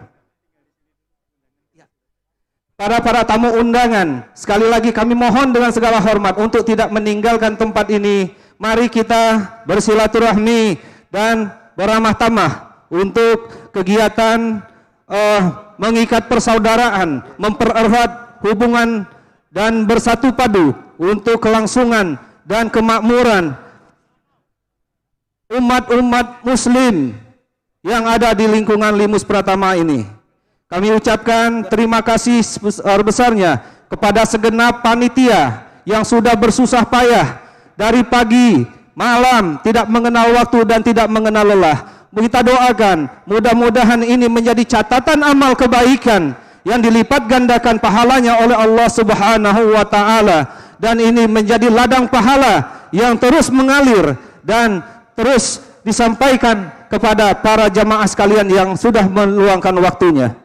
Para tamu undangan, sekali lagi kami mohon dengan segala hormat untuk tidak meninggalkan tempat ini. Mari kita bersilaturahmi dan beramah tamah untuk kegiatan mengikat persaudaraan, mempererat hubungan dan bersatu padu untuk kelangsungan dan kemakmuran umat-umat muslim yang ada di lingkungan Limus Pratama ini. Kami ucapkan terima kasih sebesar-besarnya kepada segenap panitia yang sudah bersusah payah dari pagi, malam, tidak mengenal waktu dan tidak mengenal lelah. Kita doakan mudah-mudahan ini menjadi catatan amal kebaikan yang dilipat gandakan pahalanya oleh Allah Subhanahu wa taala, dan ini menjadi ladang pahala yang terus mengalir dan terus disampaikan kepada para jamaah sekalian yang sudah meluangkan waktunya.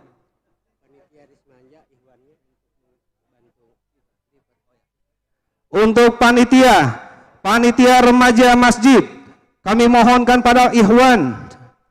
Untuk panitia remaja masjid, kami mohonkan pada ikhwan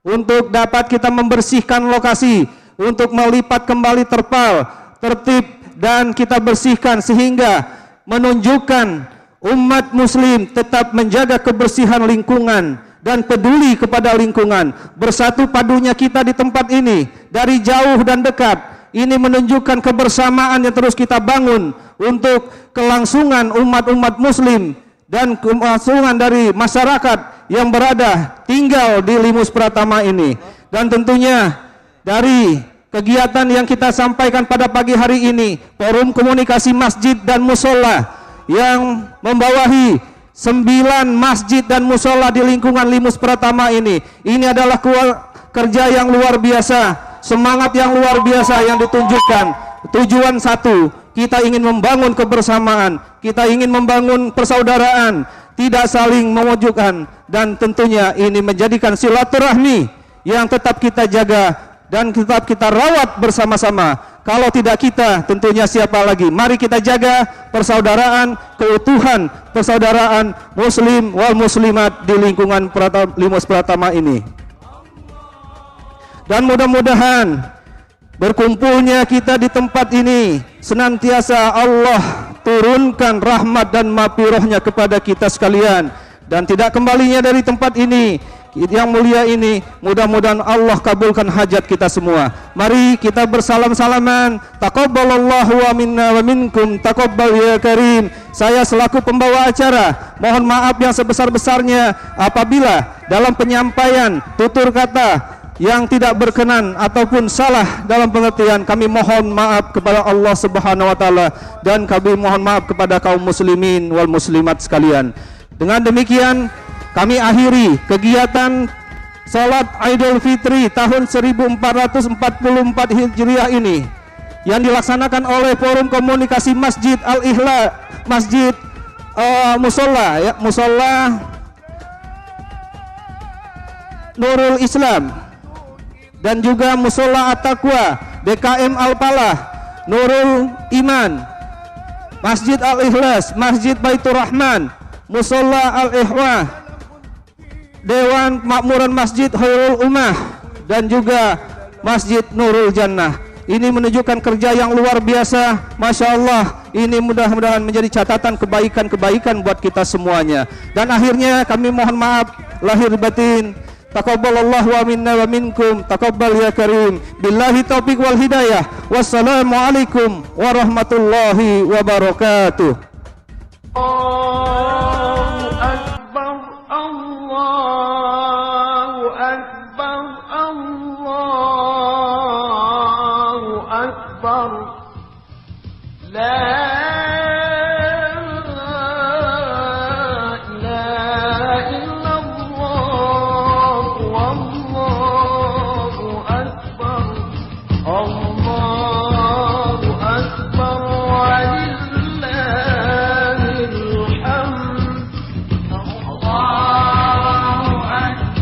untuk dapat kita membersihkan lokasi, untuk melipat kembali terpal, tertib, dan kita bersihkan sehingga menunjukkan umat muslim tetap menjaga kebersihan lingkungan dan peduli kepada lingkungan. Bersatu padunya kita di tempat ini dari jauh dan dekat. Ini menunjukkan kebersamaan yang terus kita bangun untuk kelangsungan umat-umat muslim dan kelangsungan dari masyarakat yang berada tinggal di Limus Pratama ini. Dan tentunya dari kegiatan yang kita sampaikan pada pagi hari ini, Forum Komunikasi Masjid dan Musola yang membawahi 9 masjid dan musola di lingkungan Limus Pratama ini adalah kerja yang luar biasa, semangat yang luar biasa yang ditunjukkan. Tujuan satu, kita ingin membangun kebersamaan, kita ingin membangun persaudaraan, tidak saling memojokkan, dan tentunya ini menjadikan silaturahmi yang tetap kita jaga dan tetap kita rawat bersama-sama. Kalau tidak kita, tentunya siapa lagi? Mari kita jaga persaudaraan, keutuhan persaudaraan muslim wal muslimat di lingkungan Limus Pratama ini. Dan mudah-mudahan berkumpulnya kita di tempat ini senantiasa Allah turunkan rahmat dan maghfirahnya kepada kita sekalian, dan tidak kembalinya dari tempat ini yang mulia ini, mudah-mudahan Allah kabulkan hajat kita semua. Mari kita bersalam-salaman. Taqabbalallahu wa minna wa minkum, taqabbal ya karim. Saya selaku pembawa acara mohon maaf yang sebesar-besarnya apabila dalam penyampaian tutur kata yang tidak berkenan ataupun salah dalam pengertian, kami mohon maaf kepada Allah Subhanahu wa taala, dan kami mohon maaf kepada kaum muslimin wal muslimat sekalian. Dengan demikian kami akhiri kegiatan Salat Idul Fitri tahun 1444 Hijriah ini yang dilaksanakan oleh Forum Komunikasi Masjid Al-Ihla, Masjid Musola ya, Musola Nurul Islam, dan juga Musola At-Taqwa, DKM Al-Falah, Nurul Iman, Masjid Al-Ikhlas, Masjid Baitur Rahman, Musola Al-Ihwah, Dewan Makmuran Masjid Khairul Ummah, dan juga Masjid Nurul Jannah. Ini menunjukkan kerja yang luar biasa, Masya Allah. Ini mudah-mudahan menjadi catatan kebaikan-kebaikan buat kita semuanya. Dan akhirnya kami mohon maaf lahir batin. Taqabbalallahu wa minna wa minkum, taqabbal ya karim. Billahi taufiq wal hidayah. Wassalamualaikum warahmatullahi wabarakatuh. Allahu Akbar, Allahu Akbar, Allahu Akbar. La